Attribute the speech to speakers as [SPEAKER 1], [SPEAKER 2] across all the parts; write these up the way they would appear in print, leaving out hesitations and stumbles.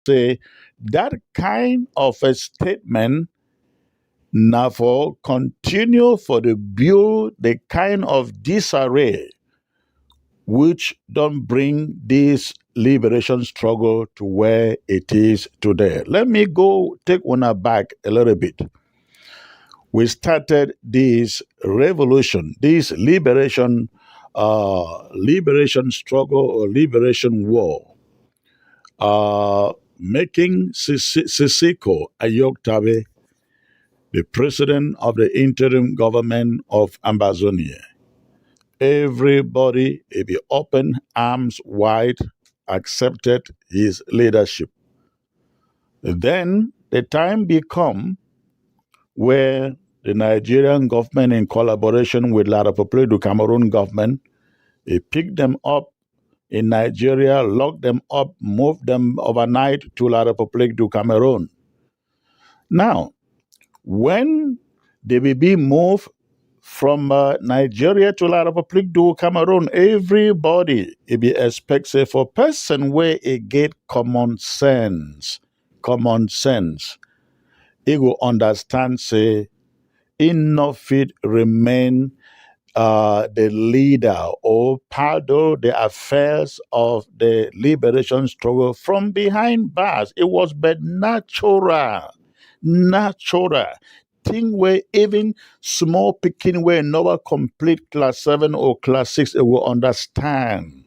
[SPEAKER 1] say that kind of a statement never continue for the build the kind of disarray which don't bring this liberation struggle to where it is today. Let me go take one back a little bit. We started this revolution, this liberation struggle or liberation war, making Sisiko Ayoktabe the president of the interim government of Ambazonian. Everybody, if you open arms wide, accepted his leadership. Then the time become where the Nigerian government, in collaboration with La République du Cameroon government, they picked them up in Nigeria, locked them up, moved them overnight to La République du Cameroon. Now, when they will be moved from Nigeria to La République du Cameroon, everybody will be expected for person where it get common sense, he will understand, say, enough fit remain the leader or paddle the affairs of the liberation struggle from behind bars. It was but natural thing where even small picking where never complete class 7 or class 6 it will understand.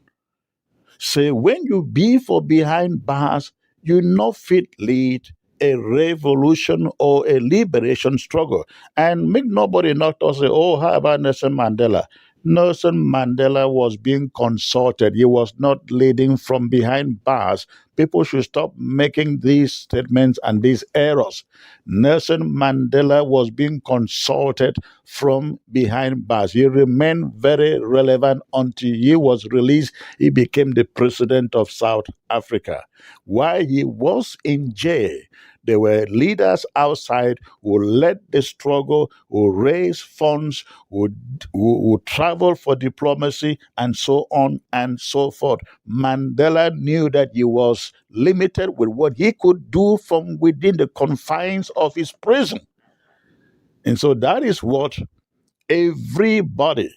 [SPEAKER 1] Say when you be for behind bars, you not fit lead a revolution or a liberation struggle. And make nobody not say, oh, how about Nelson Mandela? Nelson Mandela was being consulted. He was not leading from behind bars. People should stop making these statements and these errors. Nelson Mandela was being consulted from behind bars. He remained very relevant until he was released. He became the president of South Africa. While he was in jail, there were leaders outside who led the struggle, who raised funds, who traveled for diplomacy, and so on and so forth. Mandela knew that he was limited with what he could do from within the confines of his prison. And so that is what everybody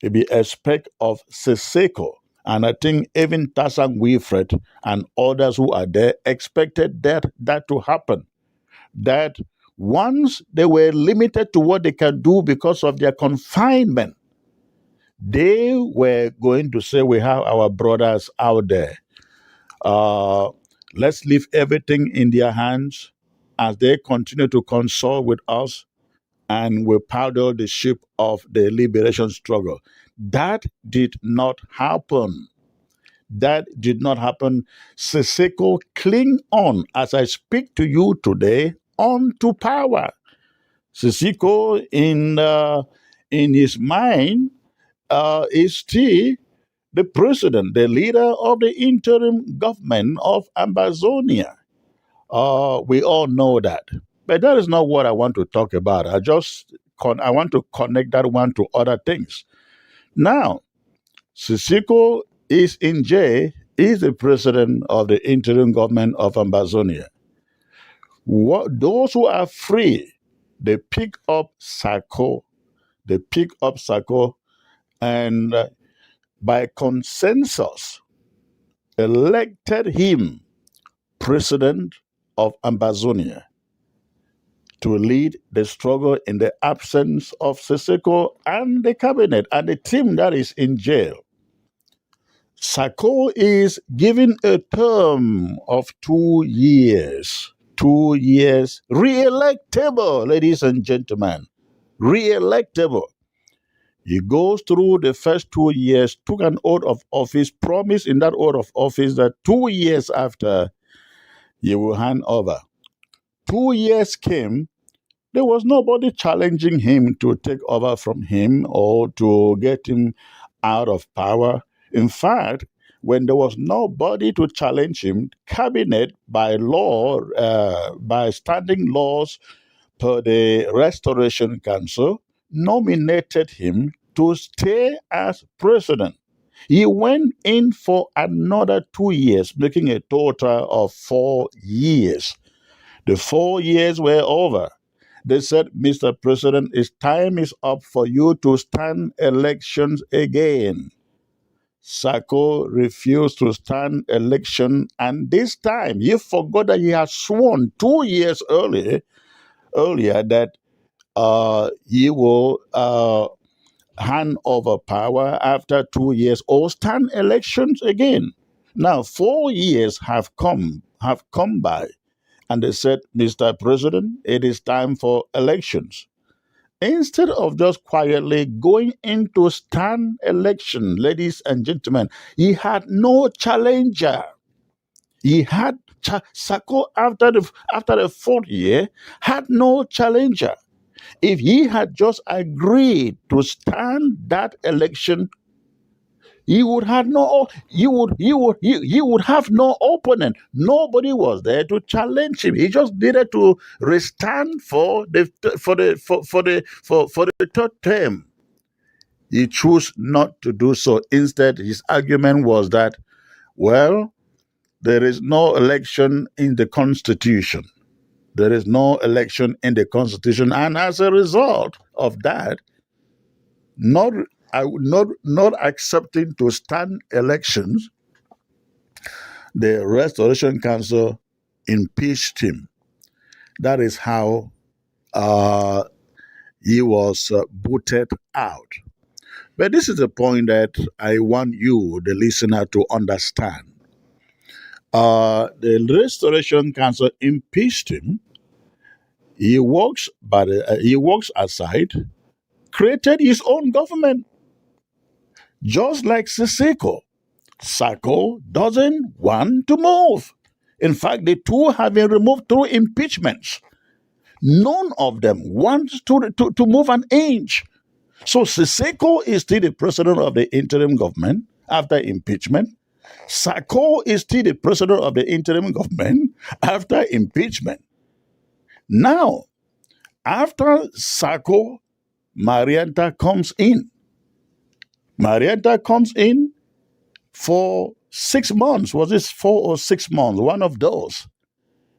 [SPEAKER 1] will be expect of Siseko. And I think even Tassan Wilfred and others who are there expected that to happen. That once they were limited to what they can do because of their confinement, they were going to say, we have our brothers out there. Let's leave everything in their hands as they continue to consult with us and we paddle the ship of the liberation struggle. That did not happen. Siseko cling on, as I speak to you today, on to power. Siseko, in his mind, is still the president, the leader of the interim government of Ambazonia. We all know that. But that is not what I want to talk about. I want to connect that one to other things. Now, Siseko is in jail, is the president of the interim government of Ambazonia. Those who are free, they pick up Sako, and by consensus, elected him president of Ambazonia to lead the struggle in the absence of Siseko and the cabinet and the team that is in jail. Sako is given a term of 2 years. 2 years, re-electable, ladies and gentlemen, re-electable. He goes through the first 2 years, took an oath of office, promised in that oath of office that 2 years after he will hand over. 2 years came, there was nobody challenging him to take over from him or to get him out of power. In fact, when there was nobody to challenge him, cabinet by law, by standing laws per the Restoration Council, nominated him to stay as president. He went in for another 2 years, making a total of 4 years. The 4 years were over. They said, Mr. President, time is up for you to stand elections again. Sako refused to stand election, and this time he forgot that he had sworn 2 years earlier that he will hand over power after 2 years or stand elections again. Now 4 years have come by, and they said, Mr. President, it is time for elections. Instead of just quietly going into stand election, ladies and gentlemen, he had no challenger. He had Sako after the fourth year had no challenger. If he had just agreed to stand that election, he would have no he would have no opponent. Nobody was there to challenge him. He just needed to restand for the third term. He chose not to do so. Instead, his argument was that, well, there is no election in the Constitution. There is no election in the Constitution, and as a result of that, not accepting to stand elections, the Restoration Council impeached him. That is how he was booted out. But this is the point that I want you, the listener, to understand. The Restoration Council impeached him. He walks aside, created his own government, just like Siseko. Sako doesn't want to move. In fact, the two have been removed through impeachments. None of them wants to move an inch. So Siseko is still the president of the interim government after impeachment. Sako is still the president of the interim government after impeachment. Now, after Sako, Marianta comes in. Marianta comes in for 6 months. Was this 4 or 6 months? One of those.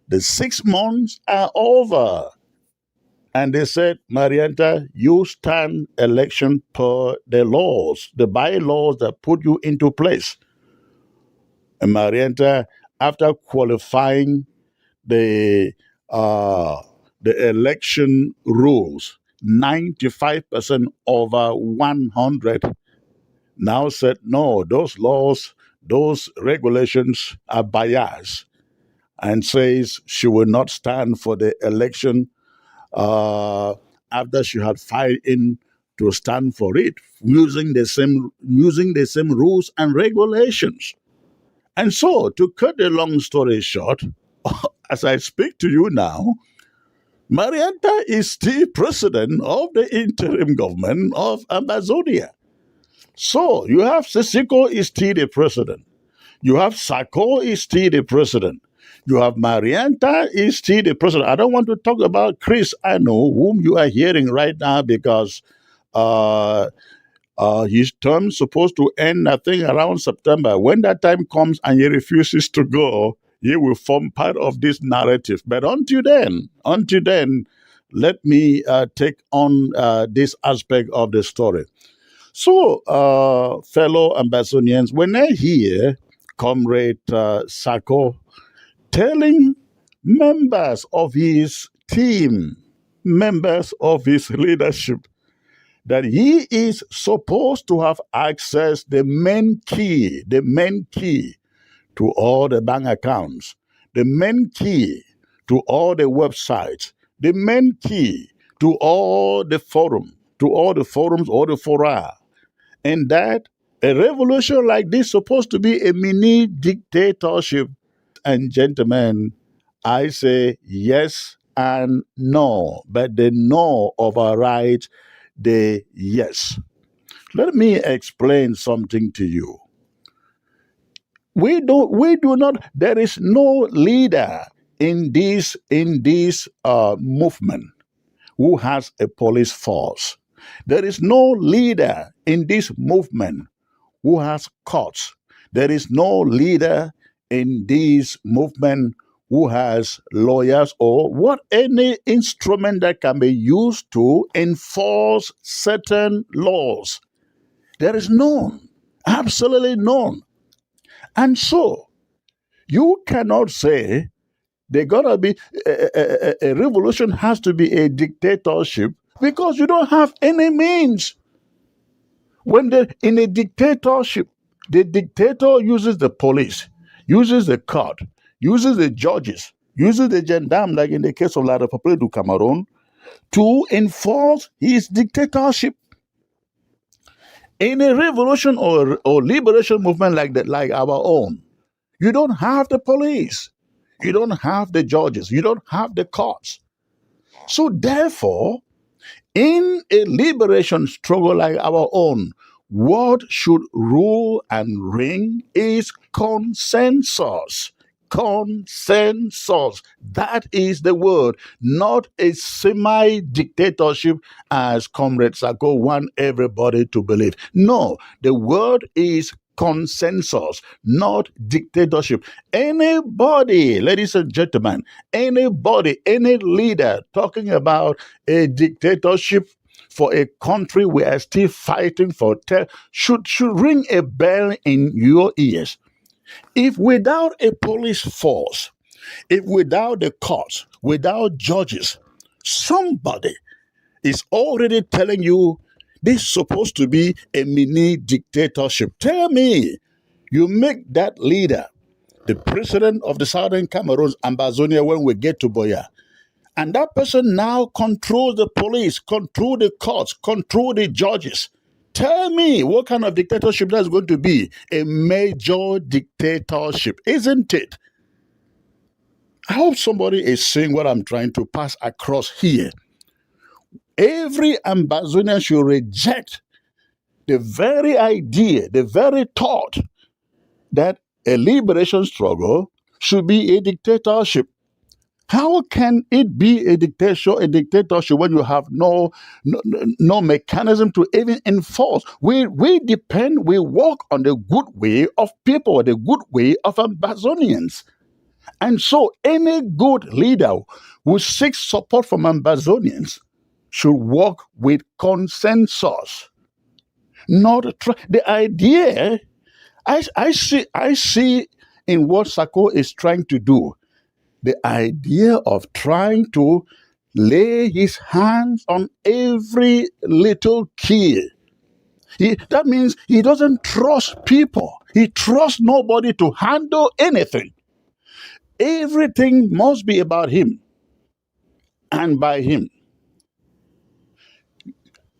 [SPEAKER 1] The 6 months are over. And they said, Marianta, you stand election per the laws, the bylaws that put you into place. And Marianta, after qualifying the election rules, 95% over 100, now said, no, those laws, those regulations are biased, and says she will not stand for the election after she had filed in to stand for it, using the same rules and regulations. And so, to cut the long story short, as I speak to you now, Marianta is still president of the interim government of Ambazonia. So, you have Siseko is still the president. You have Sako is still the president. You have Marianta is still the president. I don't want to talk about Chris Ano, whom you are hearing right now, because his term is supposed to end, I think, around September. When that time comes and he refuses to go, he will form part of this narrative. But until then, let me take on this aspect of the story. So, fellow Ambazonians, when I hear Comrade Sako telling members of his team, members of his leadership, that he is supposed to have access the main key to all the bank accounts, the main key to all the websites, the main key to all the forums, all the fora, and that a revolution like this is supposed to be a mini dictatorship. And gentlemen, I say yes and no, but the no overrides the yes. Let me explain something to you. We do not, there is no leader in this movement who has a police force. There is no leader in this movement who has courts. There is no leader in this movement who has lawyers or what any instrument that can be used to enforce certain laws. There is none. Absolutely none. And so you cannot say they gotta be a revolution has to be a dictatorship because you don't have any means. When they in a dictatorship, the dictator uses the police, uses the court, uses the judges, uses the gendarme, like in the case of La République du Cameroon, to enforce his dictatorship. In a revolution or liberation movement like that, like our own, you don't have the police, you don't have the judges, you don't have the courts. So therefore, in a liberation struggle like our own, what should rule and reign is consensus. Consensus. That is the word, not a semi dictatorship as Comrade Sako want everybody to believe. No, the word is consensus, not dictatorship. Anybody, ladies and gentlemen, anybody, any leader talking about a dictatorship for a country we are still fighting for should ring a bell in your ears. If without a police force, if without the courts, without judges, somebody is already telling you this is supposed to be a mini dictatorship. Tell me, you make that leader the president of the Southern Cameroon's Ambazonian when we get to Boya. And that person now controls the police, control the courts, control the judges. Tell me what kind of dictatorship that's going to be. A major dictatorship, isn't it? I hope somebody is seeing what I'm trying to pass across here. Every Ambazonian should reject the very idea, the very thought that a liberation struggle should be a dictatorship. How can it be a dictatorship when you have no mechanism to even enforce? We walk on the good way of people, the good way of Ambazonians. And so any good leader who seeks support from Ambazonians should work with consensus. Not the idea I see in what Sako is trying to do. The idea of trying to lay his hands on every little key. That means he doesn't trust people. He trusts nobody to handle anything. Everything must be about him and by him.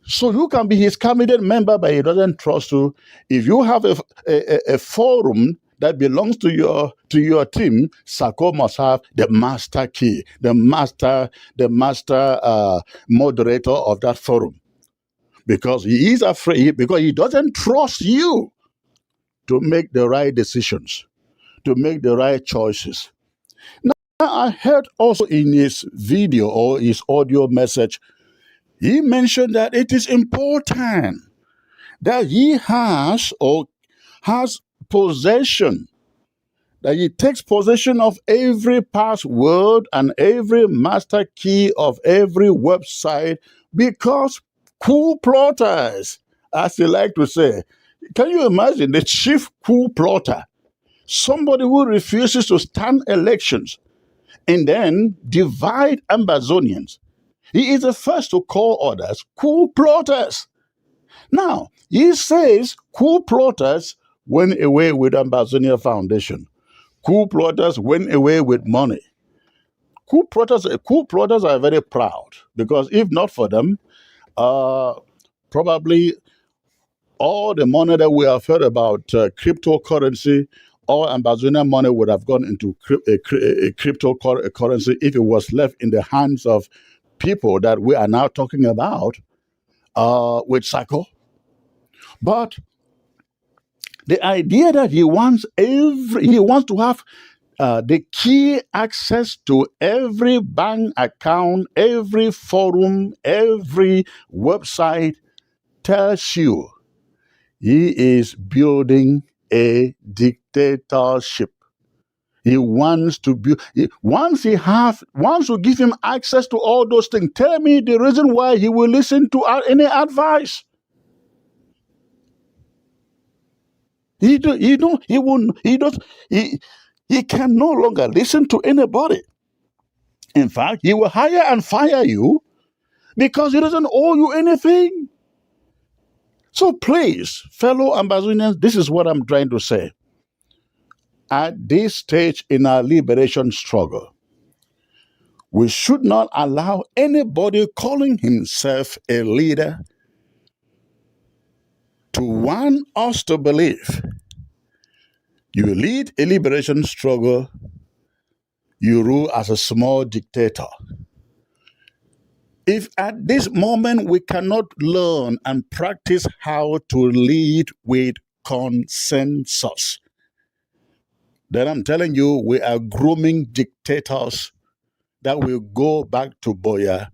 [SPEAKER 1] So you can be his cabinet member, but he doesn't trust you. If you have a forum that belongs to your team, Sako must have the master key, the master moderator of that forum, because he is afraid, because he doesn't trust you to make the right decisions, to make the right choices. Now, I heard also in his video or his audio message, he mentioned that it is important that he has possession, that he takes possession of every password and every master key of every website, because coup plotters, as they like to say, can you imagine the chief coup plotter, somebody who refuses to stand elections and then divide Ambazonians? He is the first to call others coup plotters. Now, he says coup plotters went away with Ambazonian Foundation. Coup plotters went away with money. Coup plotters are very proud, because if not for them, probably all the money that we have heard about cryptocurrency, all Ambazonian money would have gone into cryptocurrency if it was left in the hands of people that we are now talking about with Sako. But the idea that he wants to have the key access to every bank account, every forum, every website, tells you he is building a dictatorship. He wants to build. Once you give him access to all those things, tell me the reason why he will listen to any advice. He can no longer listen to anybody. In fact, he will hire and fire you because he doesn't owe you anything. So please, fellow Ambazonians, this is what I'm trying to say. At this stage in our liberation struggle, we should not allow anybody calling himself a leader to want us to believe you lead a liberation struggle, you rule as a small dictator. If at this moment we cannot learn and practice how to lead with consensus, then I'm telling you, we are grooming dictators that will go back to Boya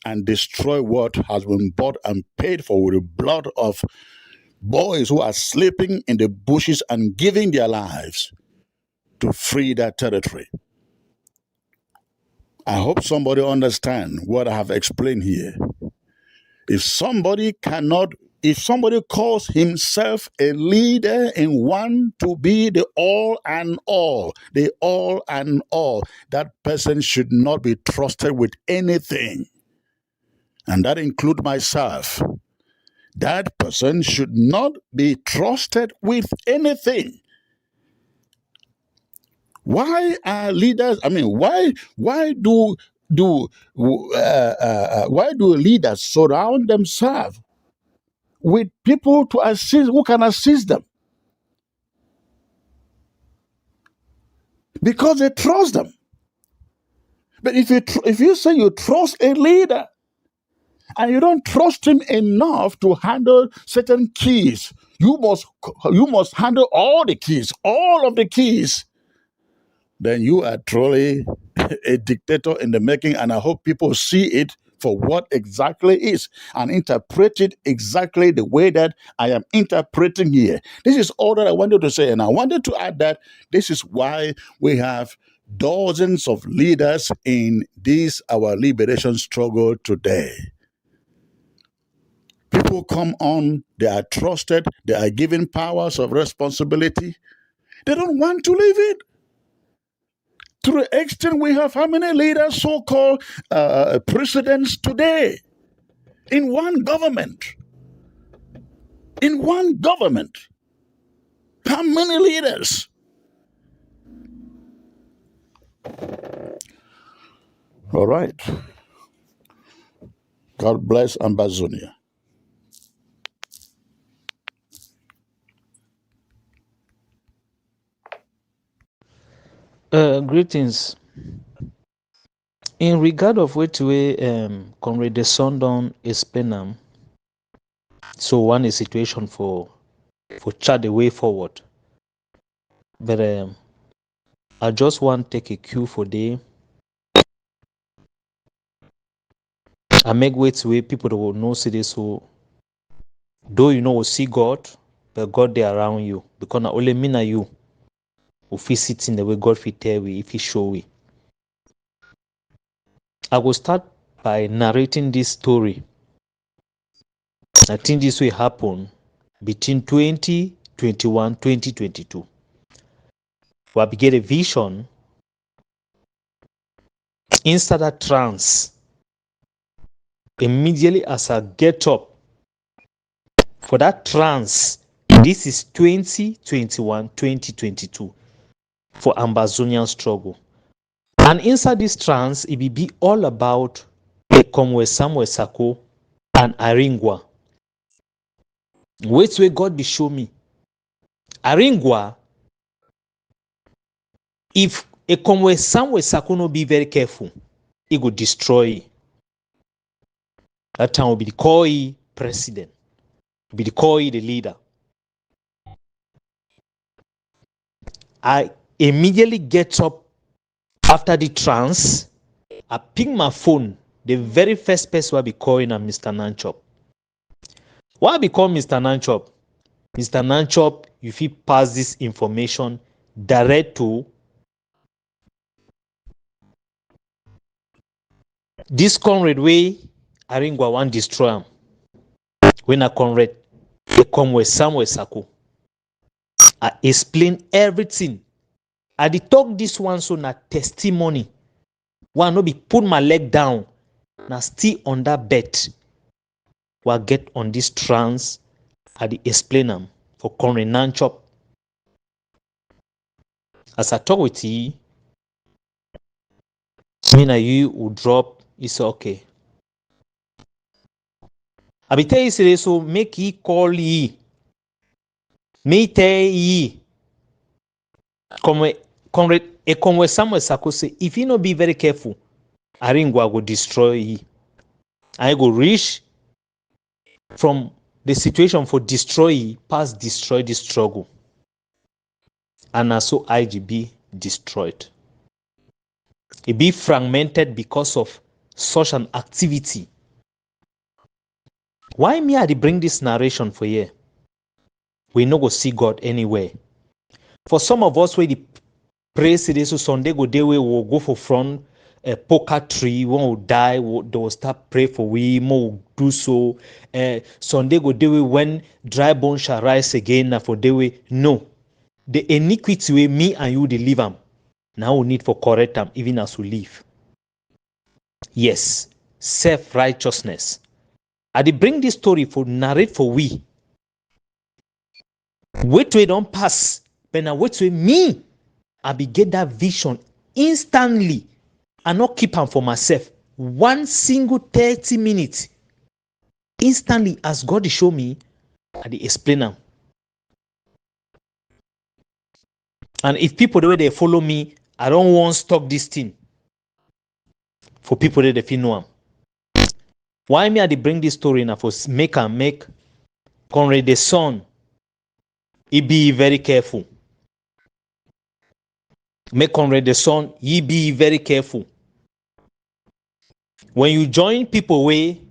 [SPEAKER 1] and destroy what has been bought and paid for with the blood of boys who are sleeping in the bushes and giving their lives to free that territory. I hope somebody understands what I have explained here. If somebody calls himself a leader and want to be the all and all, that person should not be trusted with anything. And that includes myself. That person should not be trusted with anything. Why are leaders? I mean, why do leaders surround themselves with people to assist who can assist them? Because they trust them. But if you say you trust a leader and you don't trust him enough to handle certain keys, you must handle all of the keys. Then you are truly a dictator in the making, and I hope people see it for what exactly is and interpret it exactly the way that I am interpreting here. This is all that I wanted to say, and I wanted to add that this is why we have dozens of leaders in this our liberation struggle today. People come on, they are trusted, they are given powers of responsibility. They don't want to leave it. To the extent we have how many leaders, so-called presidents today in one government? In one government. How many leaders? All right. God bless Ambazonian.
[SPEAKER 2] Greetings. In regard of which way Comrade the Sundown is penam, so one is situation for chart the way forward. But I just want to take a cue for day. I make way to way people that will know see this, so though you know will see God, but God there around you. Because not only me and you will fit sit in the way God fit tell we if he show we. I will start by narrating this story. I think this will happen between 2021 2022. Where we get a vision inside that trance. Immediately as I get up for that trance, this is 2021 2022 for Ambazonian struggle. And inside this trance, it will be all about Ekomwe Samuel Sako and Aringwa. Wait where God be show me. Aringwa, if Ekomwe Samuel Sako no be very careful, he go destroy. That time will be the Koi president, will be the Koi the leader. I immediately get up after the trance. I pick my phone. The very first person I be calling am Mr. Nanchop. Why I be call Mr. Nanchop? Mr. Nanchop, you fit pass this information direct to this Comrade way Aringwa want destroy him. When a Comrade, they come with Samuel Sako. I explain everything. I dey talk this one so na testimony. One no be put my leg down, na still on that bed. Wa get on this trance, I dey explain am for Comrade Nanchop. As I talk with you, me na you will drop. He say okay. I be tell you say so make he call ye. Me tell ye. Comrade Samuel Sako say if you no be very careful, Aringwa go destroy ye. I go reach from the situation for destroy ye past destroy the struggle. And also IGB destroyed. It be fragmented because of such an activity. Why me I dey bring this narration for here? We no go see God anywhere. For some of us where the pray today, so Sunday go day we will go for front a poker tree, one will die, they will start pray for we, more do so. Sunday go day we when dry bones shall rise again, na for day we no. The iniquity way me and you deliver them. Now we need for correct them even as we live. Yes, self-righteousness. I dey bring this story for narrate for we. Wait we don't pass, but now wait we me. I be get that vision instantly. I not keep them for myself. One single 30 minutes. Instantly, as God show me, I dey explain them. And if people the way they follow me, I don't want to stop this thing. For people that they feel know am. Why me I dey bring this story now for make Comrade the son. He be very careful. Make Comrade the son, he be very careful. When you join people way,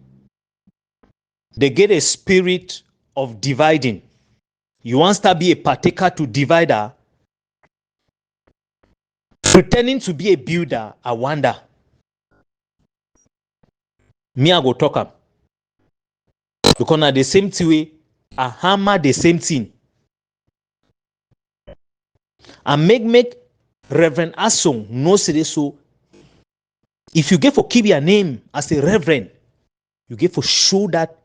[SPEAKER 2] they get a spirit of dividing. You want to be a partaker to divider, pretending to be a builder, I wonder. Me I go talk am. Because na the same thing way, I hammer the same thing. And make Reverend Asong no say so. If you get for keep your name as a reverend, you get for show that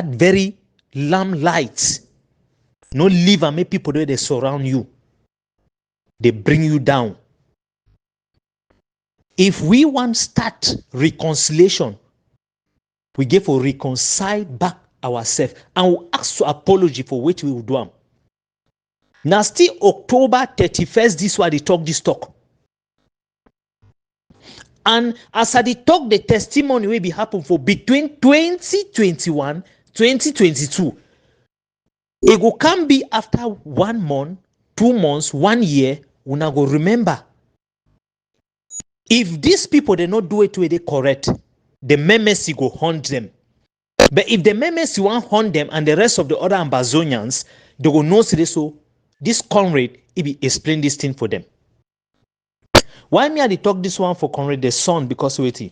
[SPEAKER 2] very lamb light. No leave and make people that they surround you. They bring you down. If we want start reconciliation, we get for reconcile back ourselves and we ask for apology for which we will do them. Now still October 31st, this why they talk this talk. And as I talk, the testimony will be happen for between 2021, 2022. It go can be after 1 month, 2 months, 1 year, we now go remember. If these people they not do it way they correct, the memes go hunt them. But if the memes want hunt them and the rest of the other Ambazonians, they go know so this Comrade, he be explain this thing for them. Why me I dey talk this one for Comrade the son? Because wait,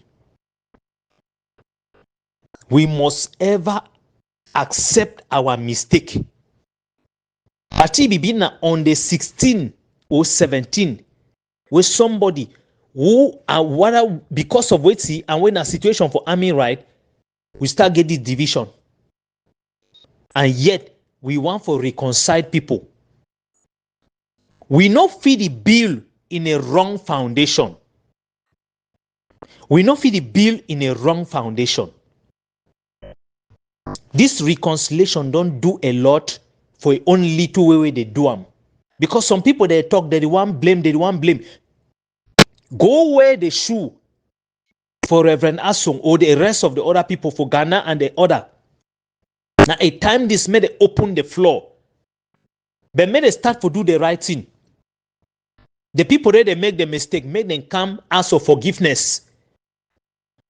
[SPEAKER 2] we must ever accept our mistake. Ati be na on the 16 or 17, where somebody who are because of waiting and when a situation for army right, we start get this division. And yet we want for reconcile people. We not feed the bill in a wrong foundation. We not feed the bill in a wrong foundation. This reconciliation don't do a lot for only little way they do them. Because some people they talk, they want blame, they want blame. Go wear the shoe for Reverend Asong or the rest of the other people for Ghana and the other. Now a time this made they open the floor. But may they start to do the right thing. The people that they make the mistake, make them come ask for forgiveness.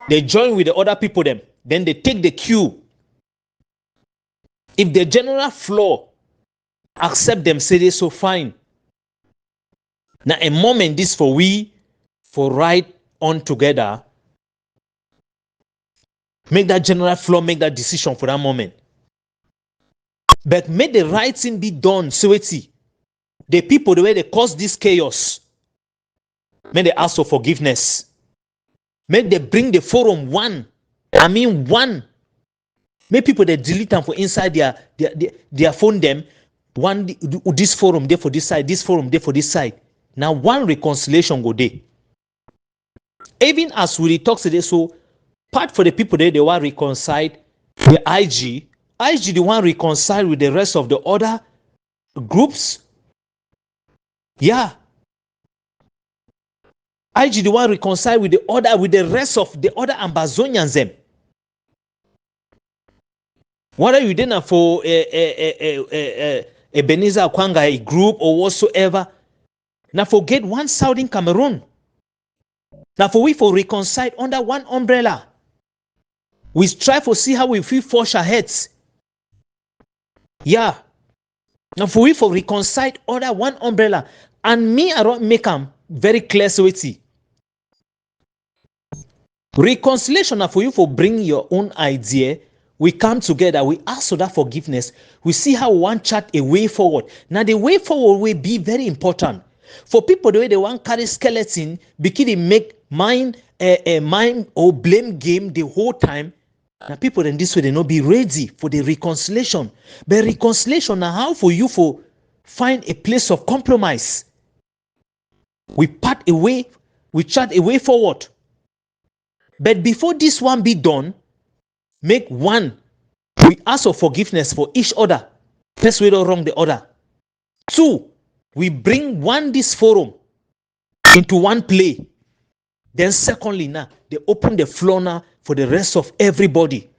[SPEAKER 2] They join with the other people them. Then they take the cue. If the general floor accept them, say they so fine. Now a moment this for we, for right on together, make that general floor make that decision for that moment. But make the right thing be done, Sweti. The people, the way they cause this chaos, may they ask for forgiveness. May they bring the forum one. I mean one. May people they delete them for inside their phone them. One this forum there for this side, this forum there for this side. Now one reconciliation go there. Even as we talk today, so part for the people there, they want reconciled the IG the one reconciled with the rest of the other groups. Yeah. IG the one reconciled with the rest of the other Ambazonians them. Whether you didn't for a Ebenezer Kwanga a group or whatsoever. Now forget one Southern Cameroon. Now for we for reconcile under one umbrella. We strive to see how we feel forge our heads. Yeah. Now for we for reconcile under one umbrella. And me, I don't make them very clear, sweetie. Reconciliation now for you for bring your own idea. We come together, we ask for that forgiveness. We see how one chart a way forward. Now the way forward will be very important. For people the way they want carry skeleton, begin to make mind or blame game the whole time. Now people in this way they not be ready for the reconciliation. But reconciliation now how for you for find a place of compromise. We part away, we chart a way forward. But before this one be done, make one, we ask for forgiveness for each other. First, we don't wrong the other. Two, we bring this forum into one play. Then secondly, now they open the floor now for the rest of everybody.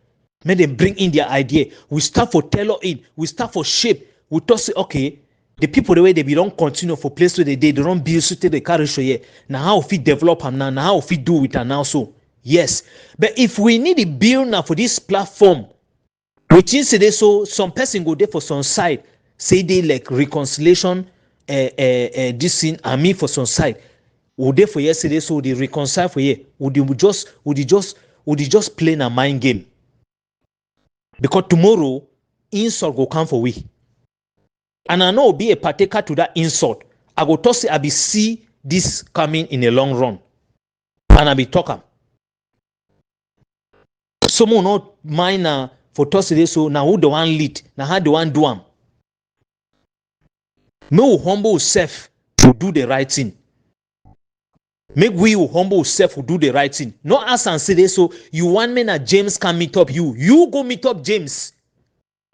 [SPEAKER 2] May they bring in their idea. We start for tailor in. We start for shape. We talk say, okay, the people the way they don't continue for place where they don't build so they carry show here. Now how if we develop them now how if we do it and now so. Yes, but if we need a build now for this platform, which is today, so some person go there for some side, say they like reconciliation, this thing, and me for some side. Would they for yesterday, so they reconcile for you? Would you just play a mind game? Because tomorrow, insult will come for we, and I know be a partaker to that insult. I go to say I be see this coming in a long run, and I be talking. Someone not mind for today, so now who the one lead, now how the one do am. No humble self to do the right thing. Make we who humble self who do the right thing. Not ask and say this, so you want me that James can meet up you. You go meet up James.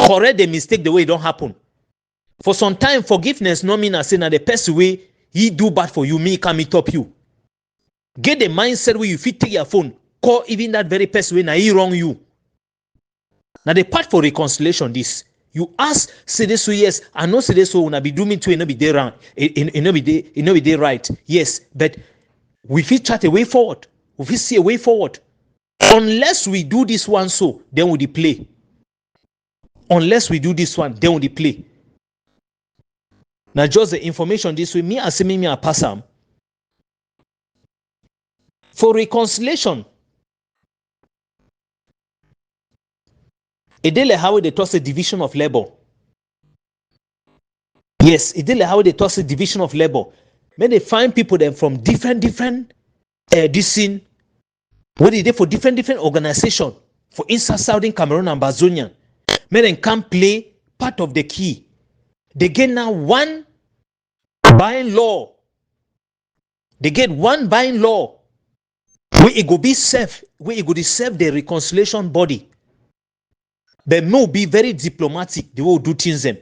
[SPEAKER 2] Correct the mistake the way it don't happen. For some time, forgiveness no mean I say that the person way he do bad for you, me can meet up you. Get the mindset where you fit take your phone. Call even that very person when he wrong you. Now the part for reconciliation this. You ask, say this so yes, I know say this so when I be doing to it, no be there wrong. It no be there right. Yes, but we feel chat a way forward. We feel see a way forward. Unless we do this one so, then we play. Unless we do this one, then we play. Now just the information this way, me as me I pass them. For reconciliation. It did how they toss a division of labor. Yes, it did how they toss a division of labor. May they find people then from different this scene. What they did for different organization. For instance, Southern Cameroon and Ambazonian. May they come play part of the key. They get now one buying law. They get one buying law. Where it go be safe. Where it go to serve the reconciliation body. But no be very diplomatic the way we do things them.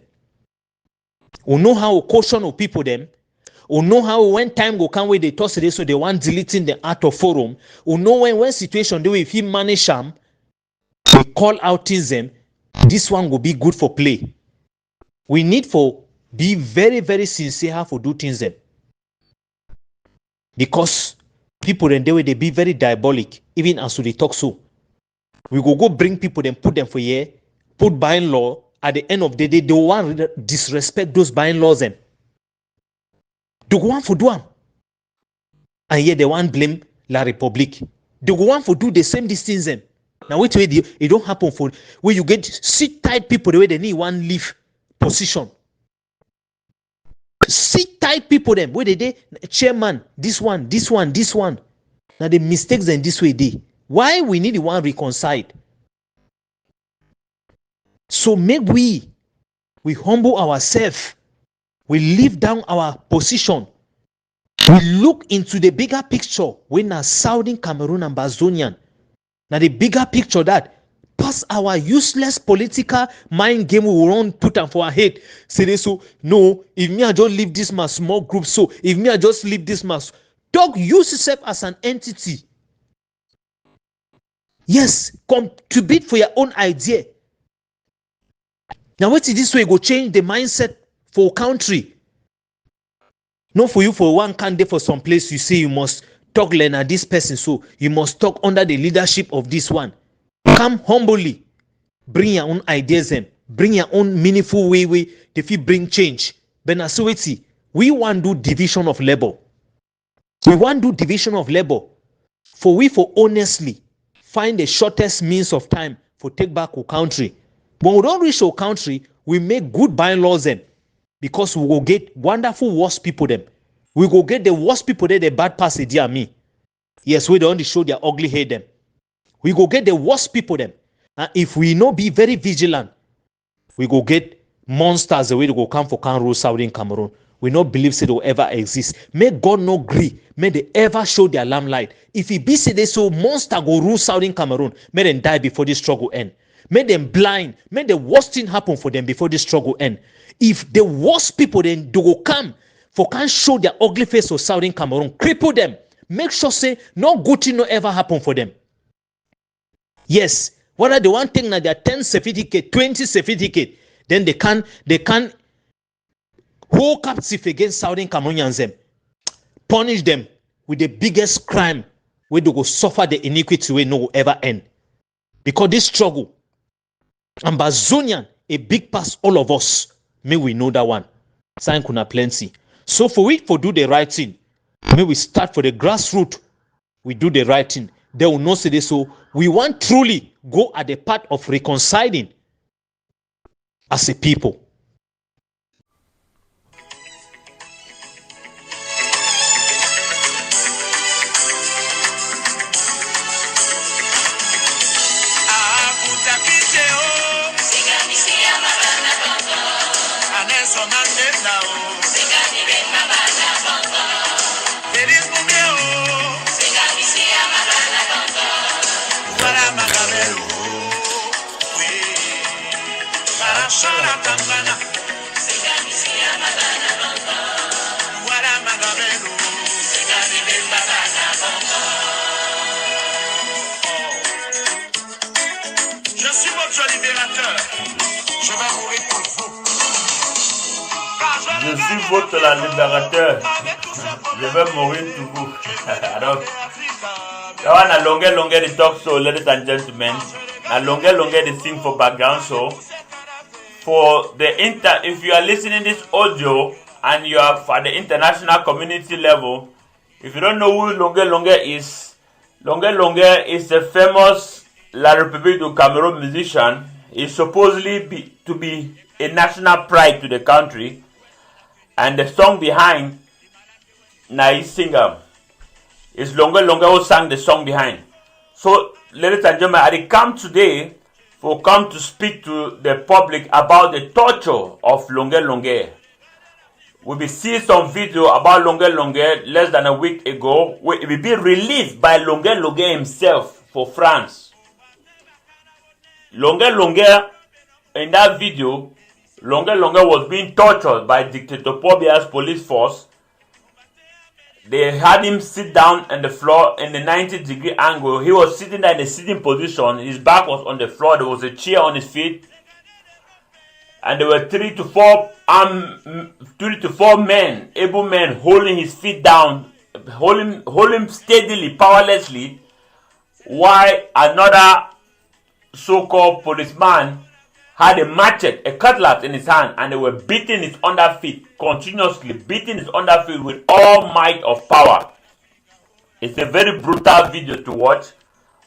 [SPEAKER 2] We know how to caution of people them. We know how when time go come where they toss it so they want deleting the art of forum. We know when situation they will if he manage them, we call out things them. This one will be good for play. We need for be very, very sincere how to do things them. Because people in the way they be very diabolic, even as we talk so. We go bring people and put them for here, put buying law. At the end of the day, they want to disrespect those buying laws. Them. They go want for do them. And yet they want blame La Republique. They go want for do the same distance. Them. Now wait, it don't happen for where you get sit tight people the way they need one leave position. See type people them where they chairman, this one. Now the mistakes in this way they. Why we need the one reconciled? So make we humble ourselves. We leave down our position. We look into the bigger picture when a Southern Cameroon and Ambazonian. Now the bigger picture that past our useless political mind game we won't put on for our head. Say this, so no, if me I just leave this my small group, so if me I just leave this my dog, use yourself as an entity. Yes, contribute for your own idea. Now what is this way go change the mindset for country? Not for you for one candidate for some place you say you must talk learner this person, so you must talk under the leadership of this one. Come humbly, bring your own ideas and bring your own meaningful way if you bring change. But now so we want to do division of labor. We want to do division of labor for honestly find the shortest means of time for take back our country. When we don't reach our country, we make good bylaws them because we will get wonderful worst people them. We go get the worst people there, the bad pass the me. Yes, we don't show their ugly head them. We go get the worst people them. And if we not be very vigilant, we go get monsters the way to go come for can rule Southern Cameroon. We not believe say they will ever exist. May God no agree. May they ever show their lamplight. If it be say they so monster go rule Southern Cameroon, may them die before this struggle end. May them blind. May the worst thing happen for them before this struggle end. If the worst people then do go come for can show their ugly face of Southern Cameroon, cripple them. Make sure say no good thing no ever happen for them. Yes, whether the one thing that they are 10 certificate, 20 certificate, then they can hold captive against Southern Cameroonians them, punish them with the biggest crime where they go suffer the iniquity where no will ever end. Because this struggle, Ambazonian, a big pass all of us, may we know that one. Sign kuna plenty. So for we for do the right thing, may we start for the grassroots, we do the right thing. They will not say this, so we want truly go at the path of reconciling as a people.
[SPEAKER 3] Je suis votre libérateur. Je vais mourir pour vous.
[SPEAKER 4] Je suis votre libérateur. Je vais mourir pour vous. Alors, that one a longer the talk show, ladies and gentlemen. A longer the sing for background show. For the if you are listening this audio and you are for the international community level, if you don't know who Longer is a famous La République du Cameroon musician. He's supposedly to be a national pride to the country, and the song behind na singer is Longer who sang the song behind. So, ladies and gentlemen, I come today for come to speak to the public about the torture of Longer. We will see some video about Longer less than a week ago. It will be released by Longer himself for France. Longer in that video, Longer was being tortured by dictatorship police force. They had him sit down on the floor in the 90-degree angle. He was sitting there in a sitting position. His back was on the floor. There was a chair on his feet. And there were 3 to 4 men, able men, holding his feet down, hold him steadily, powerlessly, while another so-called policeman had a machete, a cutlass in his hand, and they were beating his underfeet, continuously beating his underfeet with all might of power. It's a very brutal video to watch.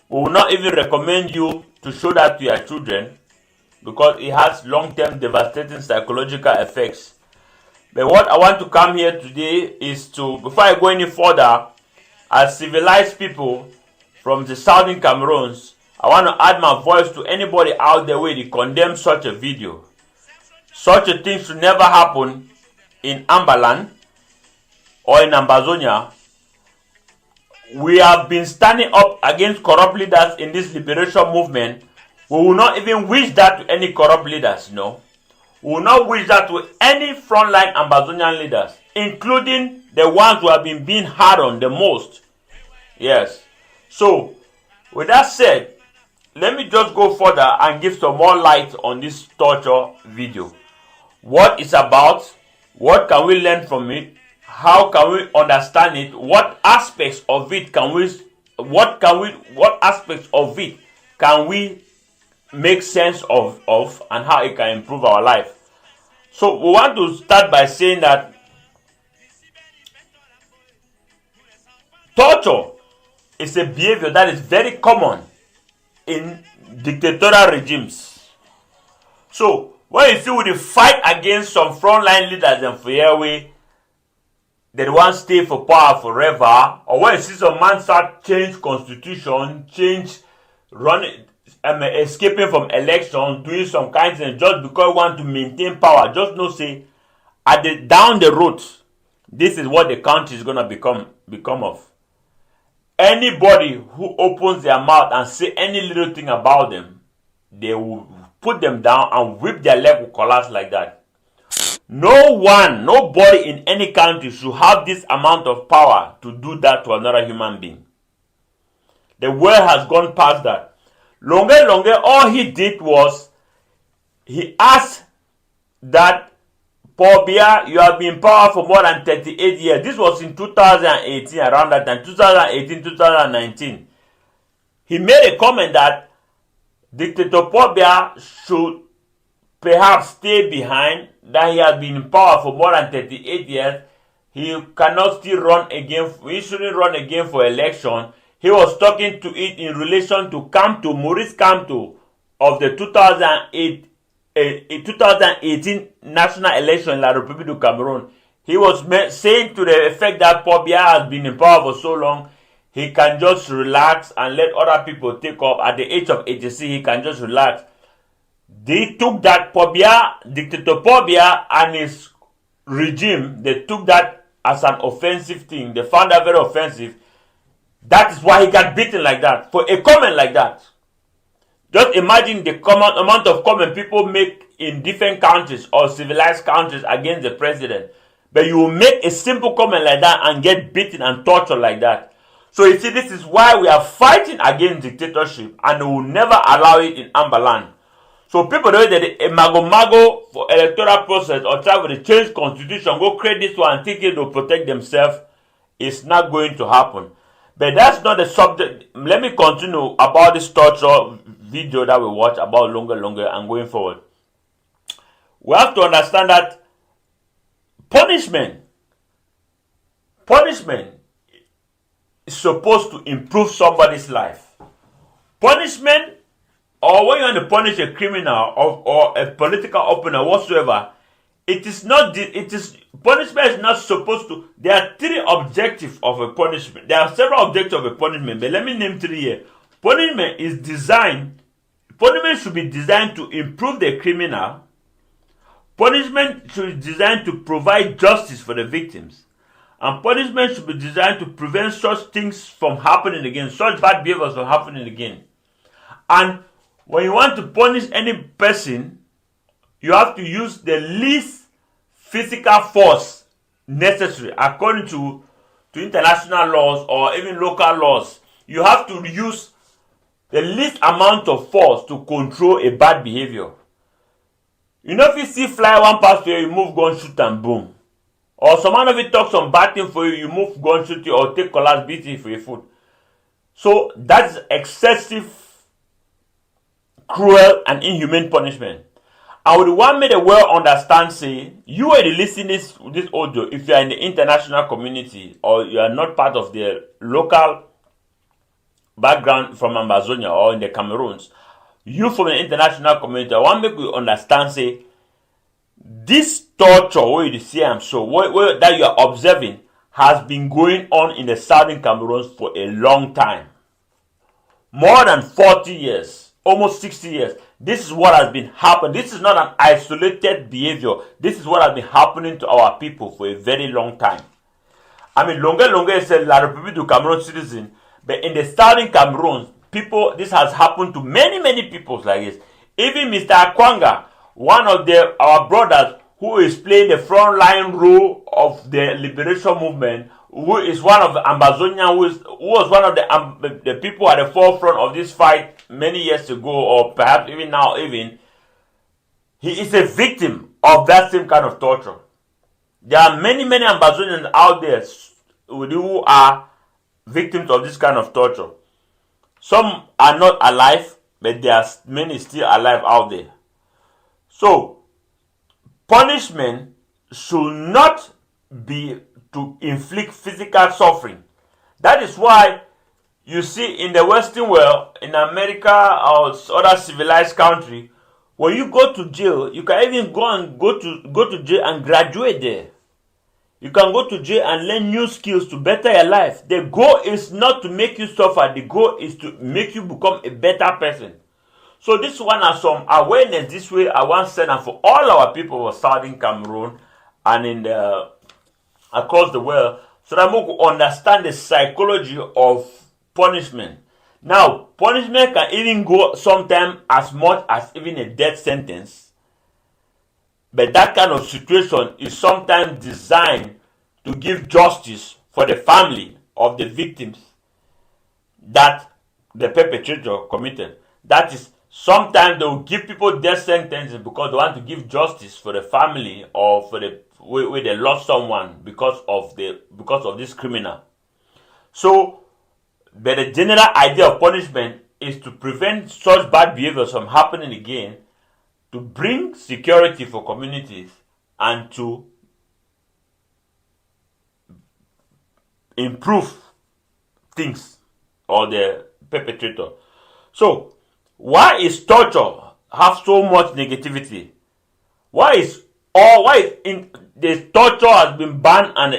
[SPEAKER 4] We will not even recommend you to show that to your children. because it has long-term devastating psychological effects. But what I want to come here today is to, before I go any further, as civilized people from the southern Cameroons, I want to add my voice to anybody out there where they condemn such a video. Such a thing should never happen in Ambaland or in Ambazonia. We have been standing up against corrupt leaders in this liberation movement. We will not even wish that to any corrupt leaders, no. We will not wish that to any frontline Ambazonian leaders, including the ones who have been being hard on the most. Yes. So, with that said, let me just go further and give some more light on this torture video. What it's about, what can we learn from it, how can we understand it, what aspects of it can we make sense of and how it can improve our life. So we want to start by saying that torture is a behavior that is very common in dictatorial regimes. So when you see with the fight against some frontline leaders and for airway, they want to stay for power forever, or when you see some man start change constitution, escaping from elections, doing some kind of things just because you want to maintain power, just know say down the road, this is what the country is gonna become of. Anybody who opens their mouth and say any little thing about them, they will put them down and whip their leg will collapse like that. Nobody in any country should have this amount of power to do that to another human being. The world has gone past that. Longer, all he did was, he asked that, Paul Biya, you have been in power for more than 38 years. This was in 2018, around that time, 2018, 2019. He made a comment that Dictator Paul Biya should perhaps stay behind, that he has been in power for more than 38 years. He cannot still run again. He shouldn't run again for election. He was talking to it in relation to Maurice Kamto of the 2018 national election in La République du Cameroon. He was saying to the effect that Paul Biya has been in power for so long, he can just relax and let other people take up. At the age of 86, he can just relax. They took that Dictator Paul Biya and his regime, they took that as an offensive thing. They found that very offensive. That is why he got beaten like that, for a comment like that. Just imagine the amount of comment people make in different countries or civilized countries against the president. But you will make a simple comment like that and get beaten and tortured like that. So you see, this is why we are fighting against dictatorship, and we will never allow it in Ambaland. So people know that a mago for electoral process or try with the change constitution, go create this one and think it will protect themselves, is not going to happen. But that's not the subject. Let me continue about this torture video that we watch about longer and going forward. We have to understand that punishment is supposed to improve somebody's life. Punishment, or when you want to punish a criminal or a political opponent whatsoever, punishment is not supposed to. There are three objectives of a punishment. There are several objectives of a punishment, but let me name three here. Punishment should be designed to improve the criminal. Punishment should be designed to provide justice for the victims. And punishment should be designed to prevent such things from happening again, such bad behaviors from happening again. And when you want to punish any person, you have to use the least physical force necessary according to international laws or even local laws. You have to use the least amount of force to control a bad behavior. You know, if you see fly one pass for you, you move, gun, shoot, and boom. Or someone of it talk some bad thing for you, you move, gun, shoot you, or take collapse, beat you for your foot. So that's excessive, cruel, and inhumane punishment. I would want me the world understand, say, you are listening this audio, if you are in the international community or you are not part of the local background from Ambazonia or in the Cameroons, you from the international community, I want to make you understand, say, this torture, where you see I'm so, that you are observing, has been going on in the southern Cameroon for a long time. More than 40 years, almost 60 years. This is what has been happening. This is not an isolated behavior. This is what has been happening to our people for a very long time. I mean, longer is a La République du Cameroon citizen, but in the southern Cameroon, people, this has happened to many people like this. Even Mr. Akwanga, one of our brothers who is playing the front line role of the liberation movement, who is one of the Ambazonian, who was one of the people at the forefront of this fight many years ago, or perhaps even now, he is a victim of that same kind of torture. There are many Ambazonians out there who are victims of this kind of torture. Some are not alive, but there are many still alive out there. So, punishment should not be to inflict physical suffering. That is why you see in the Western world, in America or other civilized country, when you go to jail, you can even go to jail and graduate there. You can go to jail and learn new skills to better your life. The goal is not to make you suffer. The goal is to make you become a better person. So this one has some awareness. This way I want to send for all our people of Southern Cameroon and across the world, so that we can understand the psychology of punishment. Now, punishment can even go sometimes as much as even a death sentence. But that kind of situation is sometimes designed to give justice for the family of the victims that the perpetrator committed. That is, sometimes they will give people death sentences because they want to give justice for the family or for the where they lost someone because of this criminal. So, but the general idea of punishment is to prevent such bad behaviors from happening again, to bring security for communities, and to improve things or the perpetrator. So, why is torture have so much negativity? Why is the torture has been banned and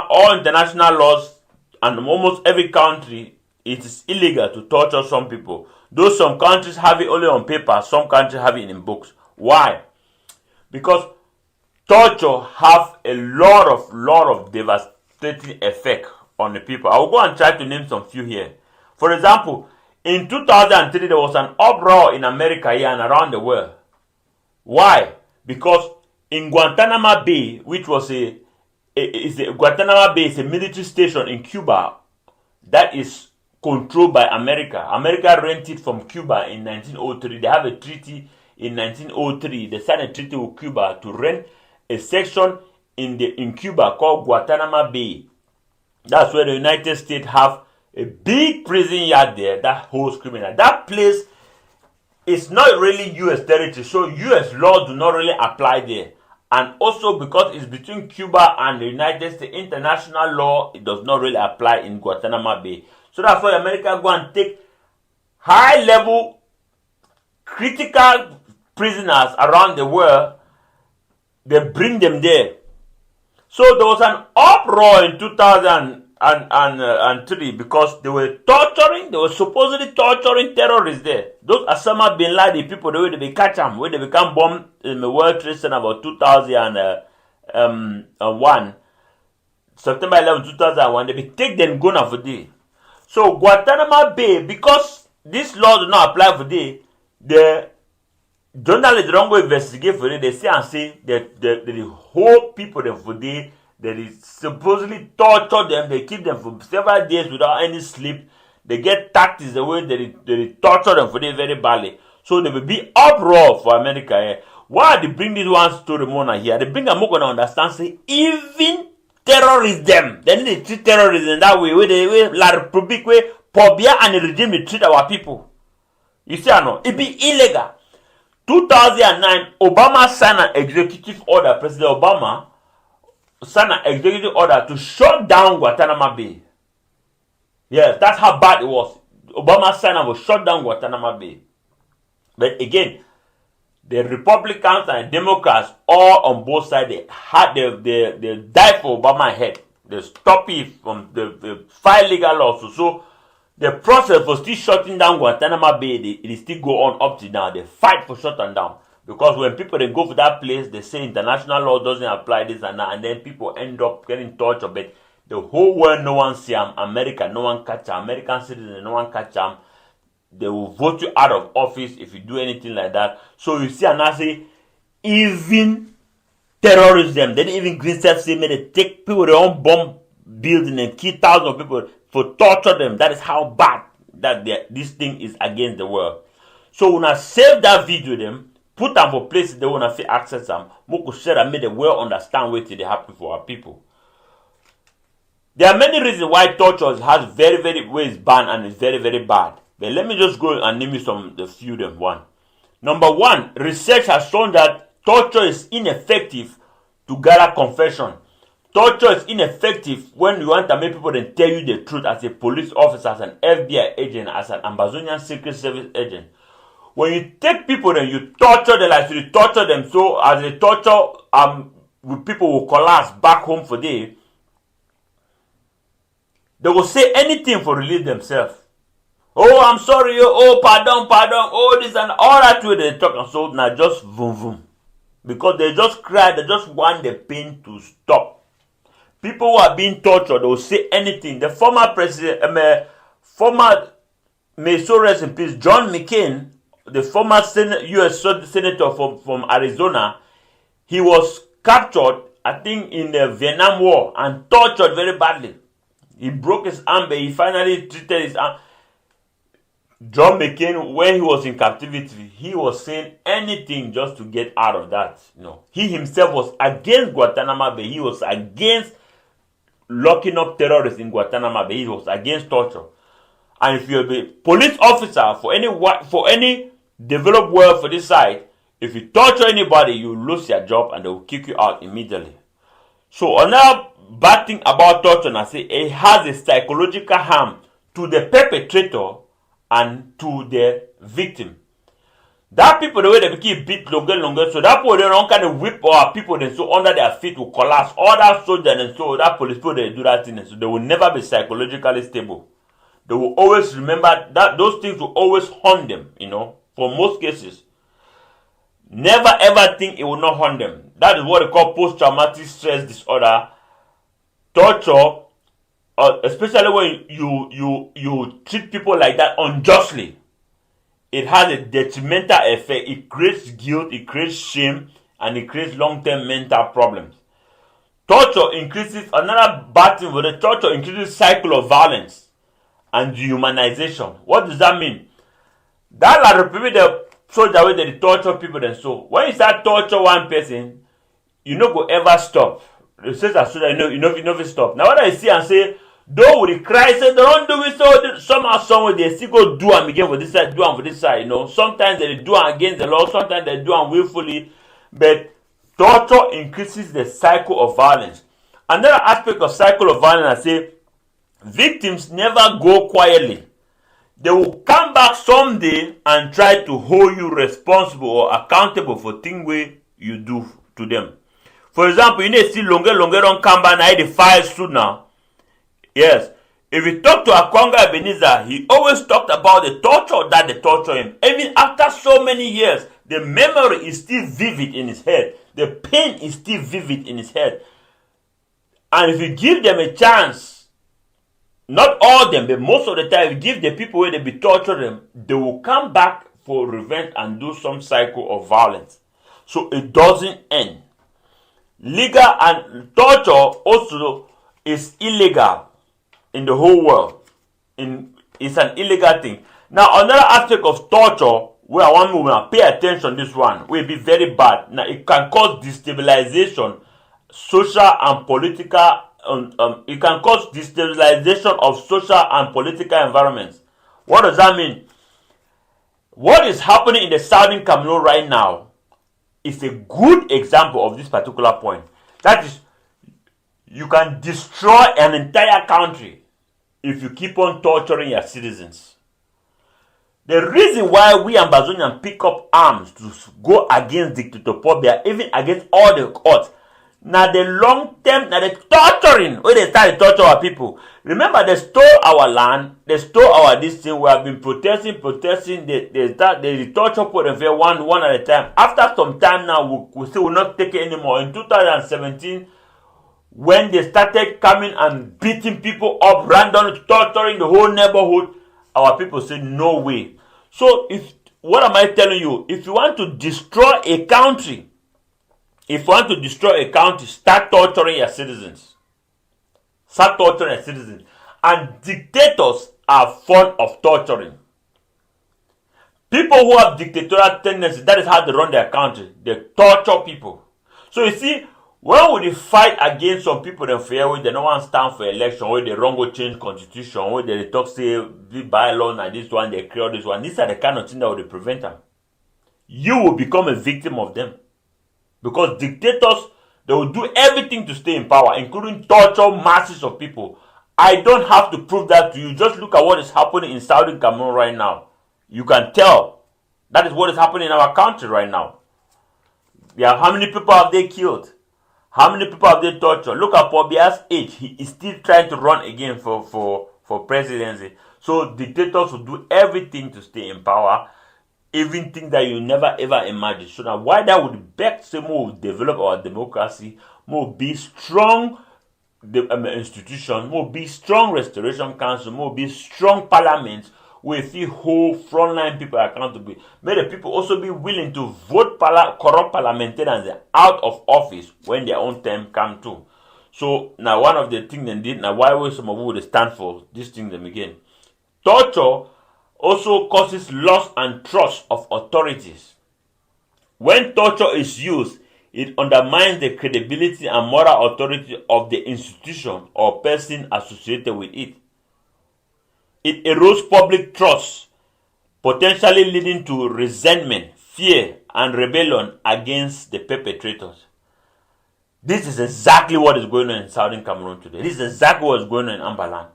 [SPEAKER 4] all international laws and almost every country, it is illegal to torture some people. Though some countries have it only on paper, some countries have it in books. Why? Because torture have a lot of devastating effect on the people. I will go and try to name some few here. For example, in 2003, there was an uproar in America here and around the world. Why? Because in Guantanamo Bay, which was Guantanamo Bay is a military station in Cuba that is controlled by America. America rented from Cuba in 1903. They have a treaty in 1903. They signed a treaty with Cuba to rent a section in Cuba called Guantanamo Bay. That's where the United States have a big prison yard there that holds criminals. That place is not really U.S. territory, so U.S. laws do not really apply there. And also because it's between Cuba and the United States, international law, it does not really apply in Guantanamo Bay. So that's why America go and take high-level critical prisoners around the world. They bring them there. So there was an uproar in 2003 because they were supposedly torturing terrorists there. Those Osama bin Laden people, the way they catch them, where they become bombed in the World Trade Center about 2001, September 11, 2001, they take them gun for day. So Guantanamo Bay, because this law does not apply for day, the journalists don't go investigate for it. They say that the whole people there for day, they supposedly torture them. They keep them for several days without any sleep. They get tactics the way they torture them for day very badly. So there will be uproar for America here. Why they bring this one story more here? They bring them more to understand. Say even terrorism, they need to treat terrorism that way. Where La République, where Pobia and the regime they treat our people. You see, I know it be illegal. 2009, Obama signed an executive order. President Obama signed an executive order to shut down Guantanamo Bay. Yes, that's how bad it was. Obama signed and will shut down Guantanamo Bay. But again, the Republicans and Democrats, all on both sides, they died for Obama's head. They stop it from the file legal lawsuit. So the process for still shutting down Guantanamo Bay, it still go on up to now. They fight for shutting down. Because when people they go for that place, they say international law doesn't apply this and that, and then people end up getting tortured. But the whole world, no one see them. America, no one catch them. American citizens, no one catch them. They will vote you out of office if you do anything like that. So you see, and I say, even terrorism, they didn't even green set say, they take people, their own bomb building and kill thousands of people for torture them. That is how bad that this thing is against the world. So when I save that video, them put them for places they want to access them. Moko share and make the world understand what they happen for our people. There are many reasons why torture has very, very ways banned and is very, very bad. But let me just go and name you the few of them. One. Number one, research has shown that torture is ineffective to gather confession. Torture is ineffective when you want to make people then tell you the truth as a police officer, as an FBI agent, as an Ambazonian Secret Service agent. When you take people and you torture them, like you torture them, so as a torture, people will collapse back home for day. They will say anything for relieve themselves. Oh, I'm sorry. Oh, pardon. Oh, this and all that way they talk. And so now just vroom. Because they just cry. They just want the pain to stop. People who are being tortured, they will say anything. The former president, may so rest in peace, John McCain, the former U.S. senator from Arizona, he was captured, I think, in the Vietnam War and tortured very badly. He broke his arm, but he finally treated his arm. John McCain, when he was in captivity, he was saying anything just to get out of that. He himself was against Guantanamo Bay. He was against locking up terrorists in Guantanamo Bay. He was against torture. And if you're a police officer for any developed world for this side, if you torture anybody, you lose your job and they will kick you out immediately. So another bad thing about torture, I say, it has a psychological harm to the perpetrator and to the victim. That people, the way they keep beat longer, so that people, they don't kind of whip our people, and so under their feet will collapse. All that soldiers and so that police people, they do that thing, and so they will never be psychologically stable. They will always remember that those things will always haunt them, for most cases. Never ever think it will not haunt them. That is what they call post-traumatic stress disorder. Torture, especially when you treat people like that unjustly, it has a detrimental effect. It creates guilt, it creates shame, and it creates long-term mental problems. Torture increases, another bad thing with the torture increases cycle of violence and dehumanization. What does that mean? That like repeat the soldier way they torture people and so. When you start torture one person, you no go ever stop. The says as soldier, you never stop. Now what I see and say, though with the cry, say they don't do it, so somehow somewhere they still go do them again for this side, do them for this side. Sometimes they do them against the law, sometimes they do them willfully, but torture increases the cycle of violence. Another aspect of cycle of violence, I say, victims never go quietly. They will come back someday and try to hold you responsible or accountable for things you do to them. For example, you need to see longer don't come back now the files soon now. Yes. If you talk to Akwanga Ebenezer, he always talked about the torture that they torture him. Even after so many years, the memory is still vivid in his head. The pain is still vivid in his head. And if you give them a chance, not all of them, but most of the time, if you give the people where they be tortured them, they will come back for revenge and do some cycle of violence. So it doesn't end. Legal and torture also is illegal in the whole world. It's an illegal thing. Now, another aspect of torture, where I want to pay attention, this one will be very bad. Now, it can cause destabilization, social and political. It can cause destabilization of social and political environments. What does that mean? What is happening in the southern Cameroon right now is a good example of this particular point. That is, you can destroy an entire country if you keep on torturing your citizens. The reason why we Ambazonian pick up arms to go against dictatorship, even against all the courts, now the long term, now the torturing, where they start to torture our people. Remember, they stole our land, they stole our this thing. We have been protesting. They torture for them one at a time. After some time now, we still will not take it anymore. In 2017, when they started coming and beating people up, randomly torturing the whole neighborhood, our people said no way. So what am I telling you? If you want to destroy a country, start torturing your citizens. And dictators are fond of torturing. People who have dictatorial tendencies, that is how they run their country. They torture people. So you see, when we fight against some people in fair way, they don't want to stand for election, where they wrong go change constitution, where they talk say the bylaw and this one, they create this one. These are the kind of things that will prevent them. You will become a victim of them. Because dictators, they will do everything to stay in power, including torture masses of people. I don't have to prove that to you. Just look at what is happening in Southern Cameroon right now. You can tell. That is what is happening in our country right now. Yeah, how many people have they killed? How many people have they tortured? Look at Paul Biya's age. He is still trying to run again for presidency. So dictators will do everything to stay in power. Even things that you never ever imagined. So now why that would beg some more develop our democracy, more be strong institution, more be strong restoration council, more be strong parliament, with the whole frontline people accountable. May the people also be willing to vote corrupt parliamentarians out of office when their own term come to. So now one of the things they did, now why will some of you would stand for this thing them again? Torture also causes loss and trust of authorities. When torture is used, it undermines the credibility and moral authority of the institution or person associated with it. It erodes public trust, potentially leading to resentment, fear, and rebellion against the perpetrators. This is exactly what is going on in Southern Cameroon today. This is exactly what is going on in Ambaland.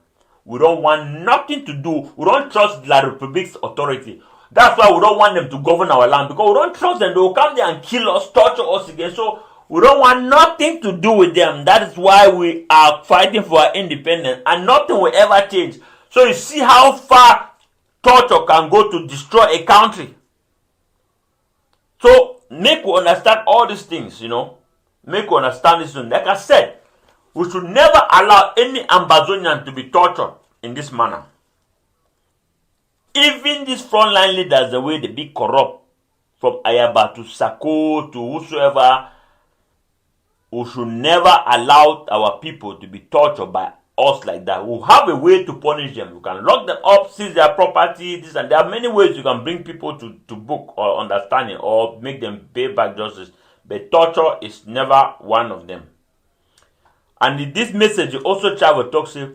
[SPEAKER 4] We don't want nothing to do. We don't trust La Republic's authority. That's why we don't want them to govern our land, because we don't trust them. They will come there and kill us, torture us again. So we don't want nothing to do with them. That is why we are fighting for our independence, and nothing will ever change. So you see how far torture can go to destroy a country. So make we understand all these things, Make we understand this. Like I said, we should never allow any Ambazonian to be tortured in this manner. Even these frontline leaders, the way they be corrupt, from Ayaba to Sako to whosoever, we should never allow our people to be tortured by us like that. We'll have a way to punish them. You can lock them up, seize their property, this and there are many ways you can bring people to book or understanding or make them pay back justice. But torture is never one of them. And in this message, you also try to talk, say,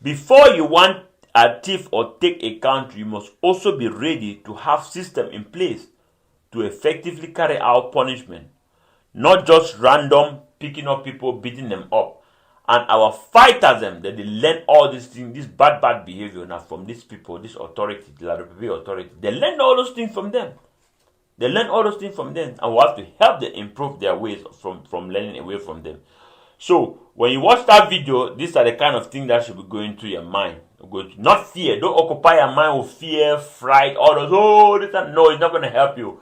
[SPEAKER 4] before you want a thief or take a country, you must also be ready to have system in place to effectively carry out punishment. Not just random picking up people, beating them up. And our fighters, they learn all these things, this bad behavior now from these people, this authority, the La Republic authority. They learn all those things from them. And we have to help them improve their ways from learning away from them. So, when you watch that video, these are the kind of things that should be going through your mind. Not fear. Don't occupy your mind with fear, fright, all those, no, it's not going to help you.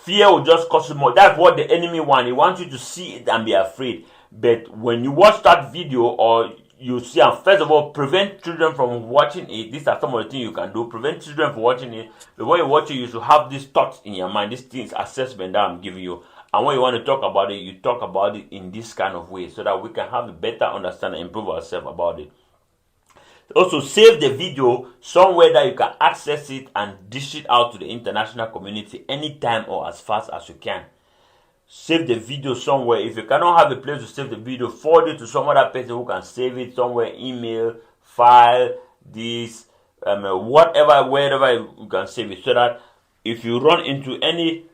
[SPEAKER 4] Fear will just cause you more. That's what the enemy wants. He wants you to see it and be afraid. But when you watch that video or you see, and first of all, prevent children from watching it. These are some of the things you can do. Prevent children from watching it. Before you watch it, you should have these thoughts in your mind, these things, assessment that I'm giving you. And when you want to talk about it, you talk about it in this kind of way so that we can have a better understanding and improve ourselves about it. Also, save the video somewhere that you can access it and dish it out to the international community anytime or as fast as you can. Save the video somewhere. If you cannot have a place to save the video, forward it to some other person who can save it somewhere, email, file, this, whatever, wherever you can save it, so that if you run into any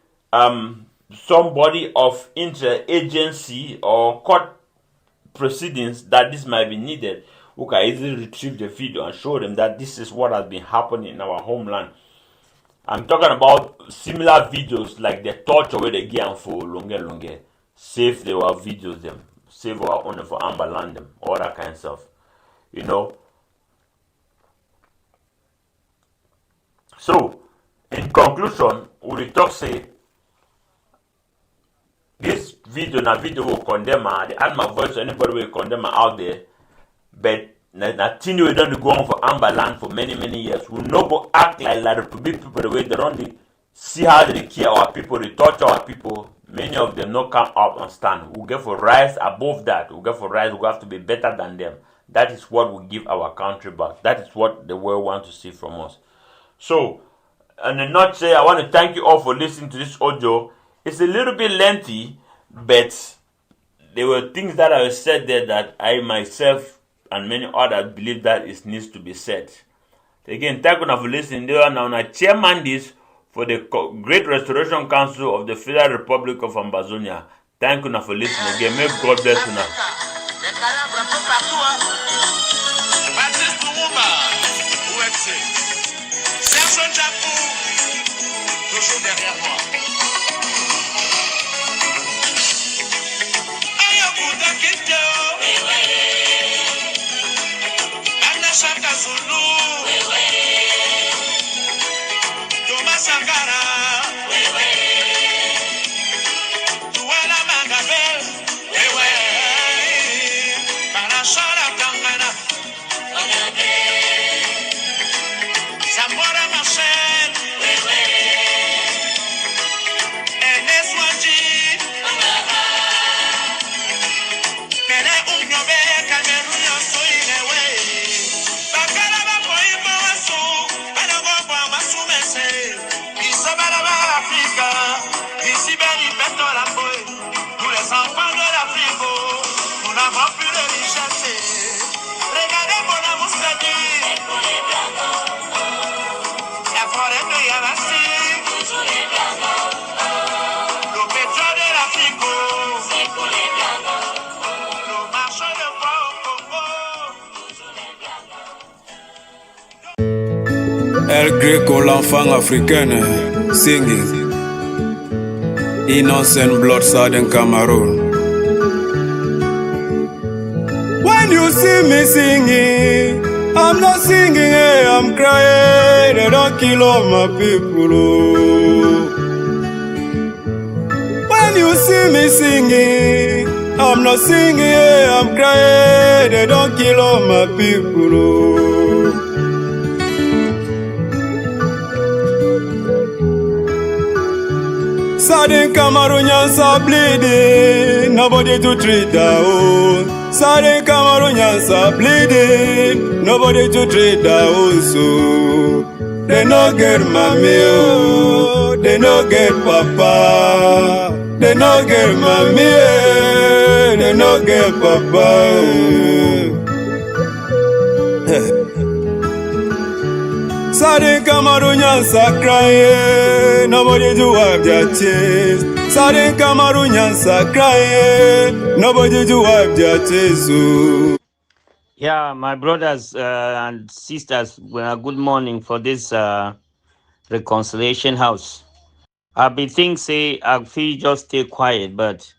[SPEAKER 4] somebody of inter agency or court proceedings that this might be needed, who can easily retrieve the video and show them that this is what has been happening in our homeland. I'm talking about similar videos like the torture where they get for longer. Save their videos them, save our own for Amberland them, all that kind of stuff. You know. So, in conclusion, we talk say this video will condemn the add my voice to anybody will condemn out there, but nothing we don't go on for Amberland for many years. We no go act like the people the way they don't see how they kill our people, they torture our people. Many of them not come up and stand. We get for rise above that. We get for rise. We have to be better than them. That is what will give our country back. That is what the world wants to see from us. So, in a nutshell, I want to thank you all for listening to this audio. It's a little bit lengthy, but there were things that I said there that I myself and many others believe that it needs to be said. Again, thank you for listening. They are now chairman this for the Great Restoration Council of the Federal Republic of Ambazonia. Thank you for listening. Again, may God bless you now.
[SPEAKER 3] Toujours derrière moi.
[SPEAKER 5] El Greco, l'enfant africaine, singing Innocent Bloodshed in Cameroon. When you see me singing, I'm not singing, I'm crying. They don't kill all my people. Oh. When you see me singing, I'm not singing, I'm crying. They don't kill all my people. Oh. Sudden Cameroonians are bleeding, nobody to treat their own. Sudden Cameroonians are bleeding, nobody to treat their own. So they no get mommy, oh. They no get papa. They no get mommy, they no get papa. Oh. Sudden Cameroonians are crying, nobody to wipe their tears. Sudden Cameroonians are crying, nobody to wipe their tears. Oh.
[SPEAKER 6] Yeah, my brothers and sisters, good morning for this reconciliation house. Be think say I feel just stay quiet, but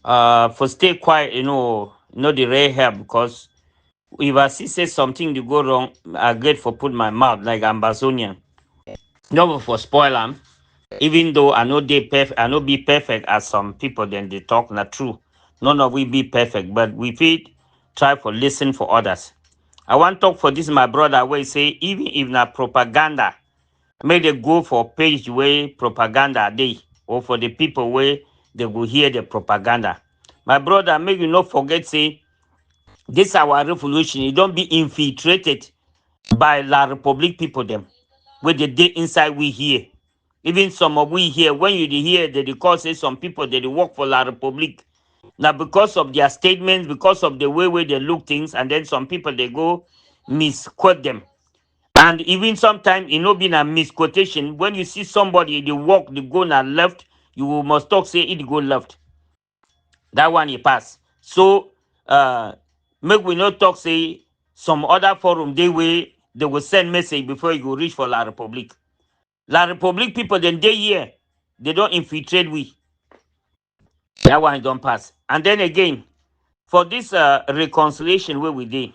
[SPEAKER 6] for stay quiet, the rare help because if I see say something to go wrong, I get for put my mouth like Ambazonian. No for spoil them. Even though I know be perfect as some people then they talk not true. None of we be perfect, but we feel try for listen for others. I want talk for this my brother where say even if not propaganda, may they go for page where propaganda they or for the people where they will hear the propaganda. My brother, make you not forget say this our revolution, it don't be infiltrated by La Republic people them. Where the day inside we hear. Even some of we here, when you hear that they call say some people that they work for La Republic. Now because of their statements, because of the way they look things, and then some people they go misquote them. And even sometimes it not been a misquotation. When you see somebody they walk, they go na left, you must talk say it go left. That one you pass. So make we not talk say some other forum they will send message before you go reach for La Republique. La Republique people then they here, they don't infiltrate we. That one don't pass. And then again, for this reconciliation where we did,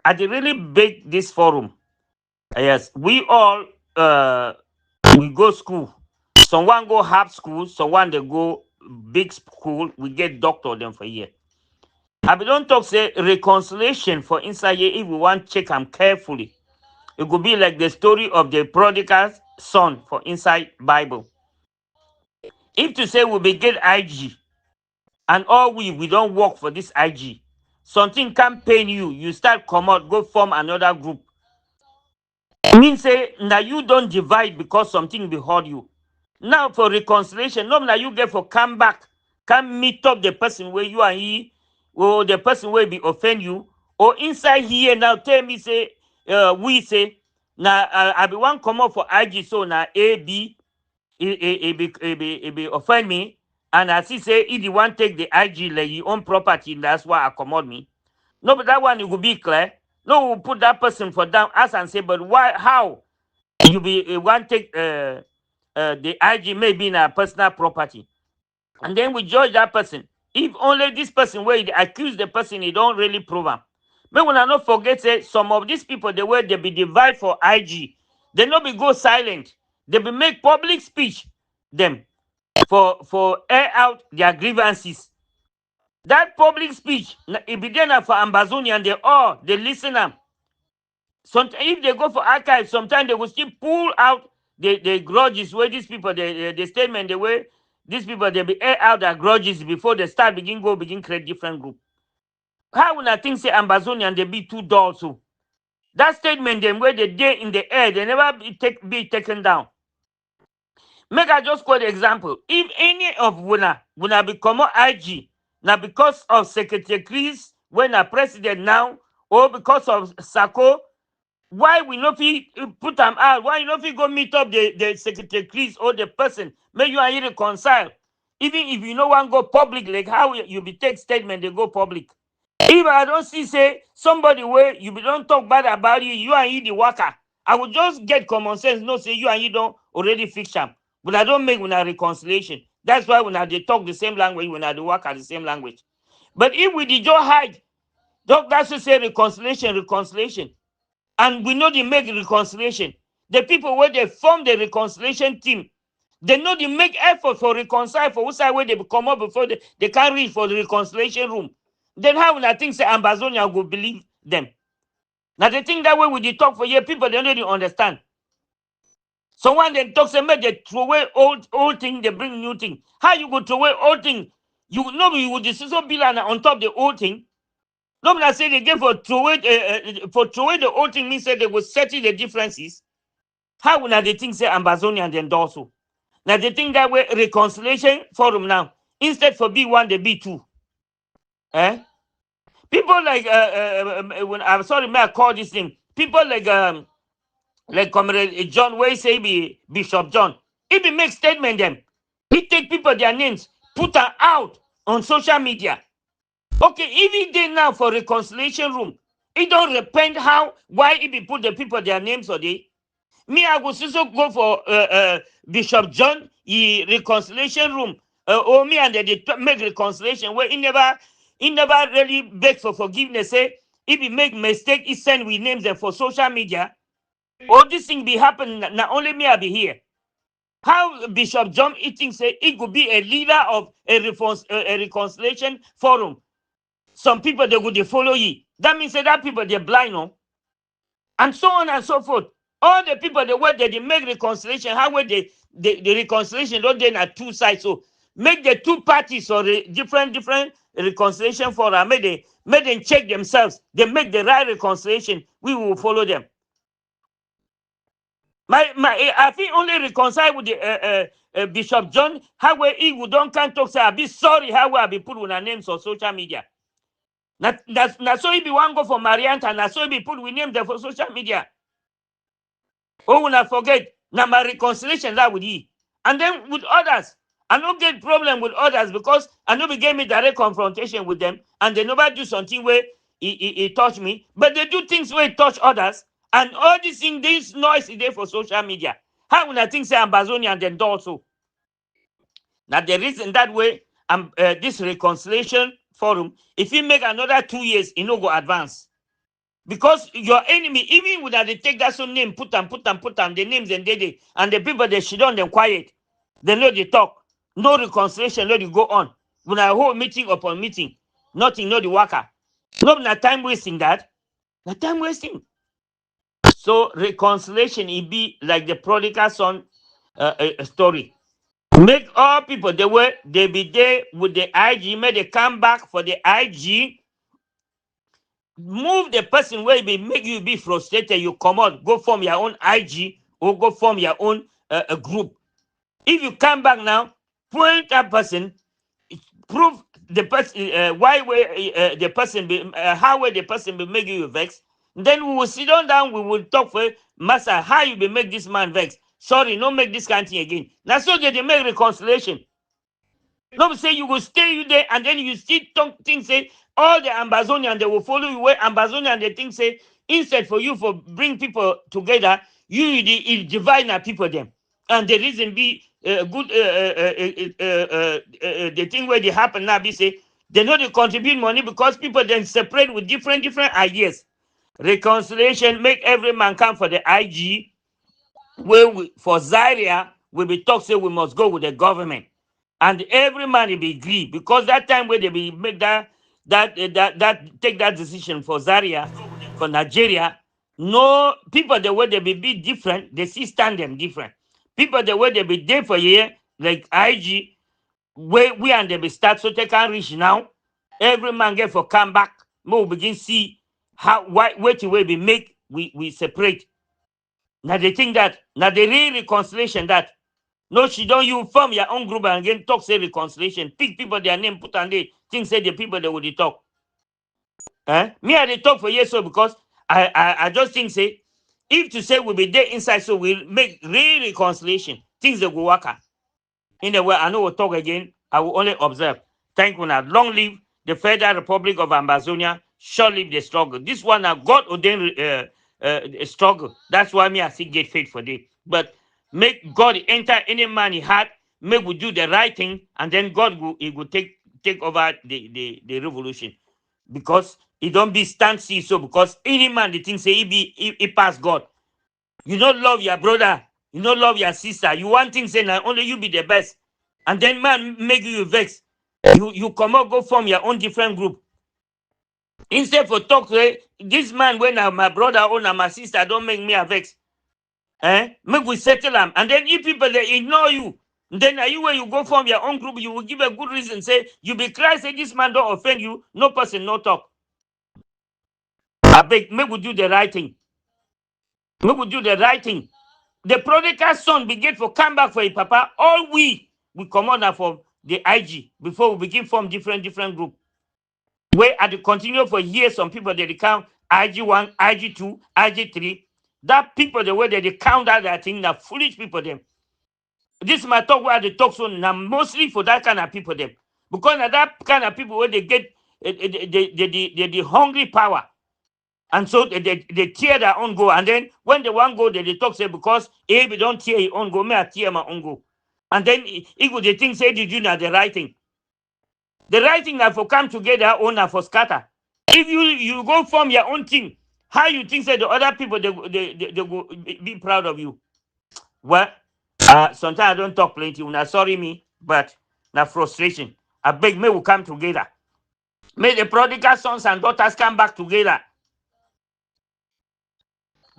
[SPEAKER 6] I did really beg this forum. Yes, we all we go school. Someone go half school, someone they go big school. We get doctor them for year. I don't talk say reconciliation for inside here. If we want check them carefully, it could be like the story of the prodigal son for inside Bible. If to say we be get IG, and all we don't work for this IG, something can pain you. You start come out, go form another group. Means say now you don't divide because something behold you. Now for reconciliation, no now you get for come back, come meet up the person where you are he, or the person where be offend you, or inside here now tell me say we say now I be one come up for IG so now A B be offend me, and as he say if you want take the IG like your own property, that's why I commode me. No, but that one it will be clear. No, we'll put that person for down us and say, but why? How you be want take the IG maybe in a personal property, and then we judge that person. If only this person where they accuse the person, he don't really prove him. But when I not forget, say some of these people the way they be divide for IG, they not be go silent. They be make public speech them for air out their grievances. That public speech, it be there for Ambazonian, they listen them. Sometimes if they go for archives, sometimes they will still pull out the grudges where these people, the statement, the way these people, they be air out their grudges before they start begin create different group. How would I think say Ambazonian, they be too dull so? That statement, them where they day in the air, they never be taken down. Make I just quote the example. If any of Wuna become IG, now because of Secretary Chris, when a president now, or because of Sako, why we not put them out? Why you not go meet up the Secretary Chris or the person? Make you and reconcile. Even if you no one go public, like how you be take statement, they go public. If I don't see say somebody where you don't talk bad about you and you the worker, I will just get common sense. No say you and you don't already fix them. But I don't make when I reconciliation. That's why when they talk the same language, when I do work at the same language. But if we did just hide, that's to say reconciliation. And we know they make reconciliation. The people where they form the reconciliation team, they know they make effort for reconcile for which side where they come up before they can't reach for the reconciliation room. Then how will I think say Ambazonian will believe them? Now they think that way with the talk for year, people they don't even understand. Someone then talks about they throw away old thing, they bring new thing. How you go throw away old thing? You know you would decision bill on top of the old thing. Nobody say they get for throw away the old thing means that they will settle the differences. How will they think say Ambazonian then also? Now they think that way reconciliation forum now. Instead for B1, they B2. People like when I'm sorry, may I call this name? People like Comrade John Way say be Bishop John. If he make statement them, he take people their names, put them out on social media. Okay, if he did now for reconciliation room, he don't repent why he be put the people their names or they. Me, I go also go for Bishop John, he reconciliation room. Or me and they make reconciliation where he never really beg for forgiveness. Say if he make mistake, he send we names them for social media. All this thing be happen. Not only me, I be here. How Bishop John Eating say he could be a leader of a reconciliation forum. Some people they would follow you. That means that people they're blind, no? And so on and so forth. All the people the way they make reconciliation, how would the reconciliation don't then at two sides. So make the two parties or the different reconciliation forum. Make them check themselves. They make the right reconciliation. We will follow them. I think only reconcile with the Bishop John. How he would don't can't talk. Say I be sorry. How I be put with our names on social media. That's so he be one go for Marianta. And that's so he be put with names there for social media. Oh, when I forget now my reconciliation that with he, and then with others. I don't get problem with others because I know we gave me direct confrontation with them, and they never do something where he touch me, but they do things where he touch others, and all these things, this noise is there for social media. How when I think say Ambazonian then do also? Now the reason that way, this reconciliation forum, if you make another 2 years, it no go advance. Because your enemy, even when they take that some name, put them, the names and and the people they shit on them quiet. They know they talk. No reconciliation, no they go on. When I hold meeting upon meeting, nothing, no the worker. No, not time wasting that. Not time wasting. So reconciliation, it be like the prodigal son story. Make all people they be there with the IG, make they come back for the IG. Move the person where be make you be frustrated. You come out, go form your own IG or go form your own group. If you come back now, point that person, prove the person why way the person be how way the person be make you vex. Then we will sit down, we will talk for master how you be make this man vex. Sorry, no make this kind of thing again. Now so they make reconciliation. No say you will stay you there and then you still talk things say all the Ambazonian they will follow you where Ambazonian they think say instead for you for bring people together you divide na people them and the reason be good the thing where they happen now be say they know they contribute money because people then separate with different ideas. Reconciliation make every man come for the IG where we, for Zaria we be talk say we must go with the government. And every man will be agree because that time where they be make that take that decision for Zaria, for Nigeria, no people the way they be different, they see stand them different. People the way they be there for year, like IG, where we and they be start so they can reach now. Every man get for come back, we begin see how why to way we make we separate. Now they think that now the real reconciliation that. No, she don't you form your own group and again talk say reconciliation. Pick people their name, put on there. Think say the people that would talk. Me I they talk for years so because I just think say if to say we'll be there inside so we'll make real reconciliation. Things that go work. In the way I know we'll talk again. I will only observe. Thank you now. Long live the Federal Republic of Ambazonia. Short live the struggle. This one a God ordained struggle. That's why me I see get faith for this. But make God enter any man he had, make we do the right thing, and then God will take over the revolution. Because he don't be stand see so because any man the thing say he pass God. You don't love your brother, you don't love your sister. You want things say now only you be the best. And then man make you vex. You come out go form your own different group. Instead for talk say this man when my brother or my sister don't make me a vex. Make we settle them. And then if people they ignore you, then are you where you go from your own group, you will give a good reason. Say you be cry, say this man don't offend you, no person, no talk. I beg, make we do the right thing. Make we do the right thing. The prodigal son begin for come back for his papa. All we come on now for the IG before we begin form different group. Where at the continue for years, some people they count IG1, IG2, IG3. That people the way they count out that thing, that foolish people them. This my talk where they talk so now mostly for that kind of people them. Because now that kind of people where they get the hungry power. And so they tear their own go. And then when they want go, they talk say because if don't tear your own go, may I tear my own go. And then if they think say did you know the right thing. The right thing that for come together or for scatter. If you go form your own thing, how you think say the other people they go be proud of you? Well, sometimes I don't talk plenty. Una sorry me, but na frustration. I beg me will come together. May the prodigal sons and daughters come back together.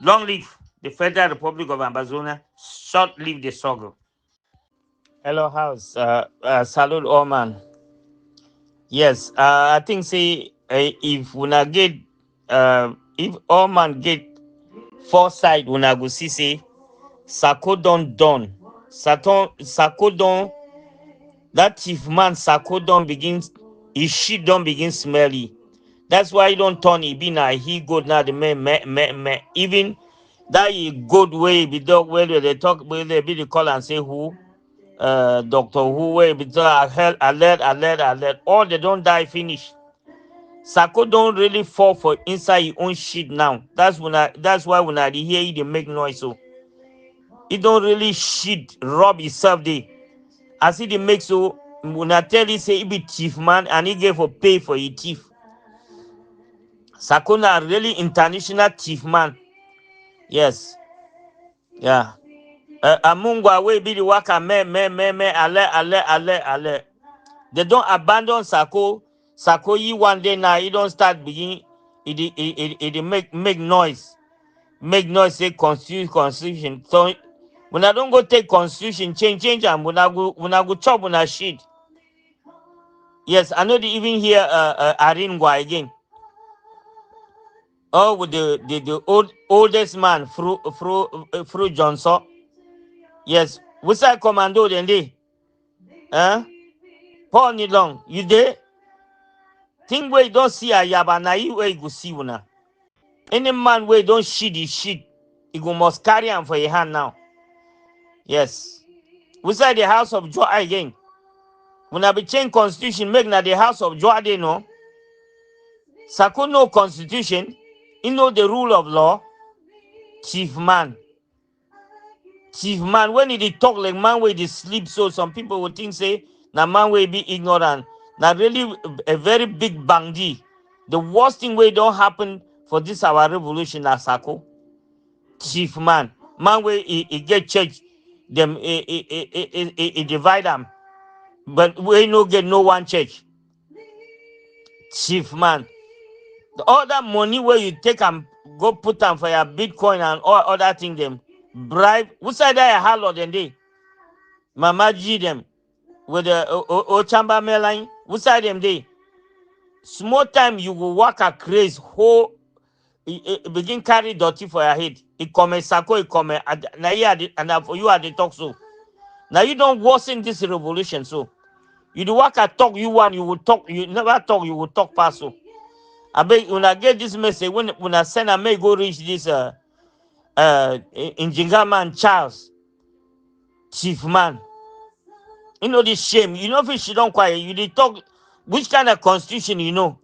[SPEAKER 6] Long live the Federal Republic of Ambazonia. Short live the struggle. Hello, house. Salute all man. Yes, I think say if una get if all man get foresight, una go see say Sako don done. Sako don that chief man Sako don begins his shit don't begin smelly. That's why he don't turn he be now he good now the me. Even that he good way be dog where they talk where they be the call and say who Doctor who way be alert all they don't die finish. Sako don't really fall for inside his own shit now. That's why when I hear he make noise. So he don't really shit rob himself there. As he make so when I tell you say he be thief man and he gave for pay for his thief. Sako na really international thief man. Yes. Yeah. Amungwa we be the waka me ale. They don't abandon Sako. Sako ye one day now he don't start begin it make noise. Make noise say constitution. So when I don't go take constitution, change and when I go chop when I shit. Yes, I know they even hear Aringwa again. Oh, with the oldest man through Johnson. Yes, we say commando then they. Paul Nilong, you there? Think where you don't see a yaba na you where you go see una. Any man where you don't shit his shit, you go must carry him for your hand now. Yes. We say the house of joy again. When I be change constitution, make na the house of joy they know. Sako no constitution, he know the rule of law. Chief man. Chief man, when he talk like man where they sleep, so some people would think say, na man where be ignorant. Now really a very big bandi. The worst thing where don't happen for this our revolution na Sako. Chief man. Man where he get church, them he divide them. But we no get no one church. Chief man. The other money where you take and go put them for your Bitcoin and all other thing them. Bribe. Who said that a halal than they? Mama G them. With the Ochamba Meline. Who said them they? Small time you will work a craze whole begin carry dirty for your head. It come Sako, it come now you and for you are the talk so. Now you don't worsen this revolution so. You do work at talk you want, you will talk, you never talk, you will talk past so. I beg when I get this message, when I send I may go reach this Njinga man Charles, chief man. You know this shame. You know if she don't quiet, you did talk which kind of constitution you know.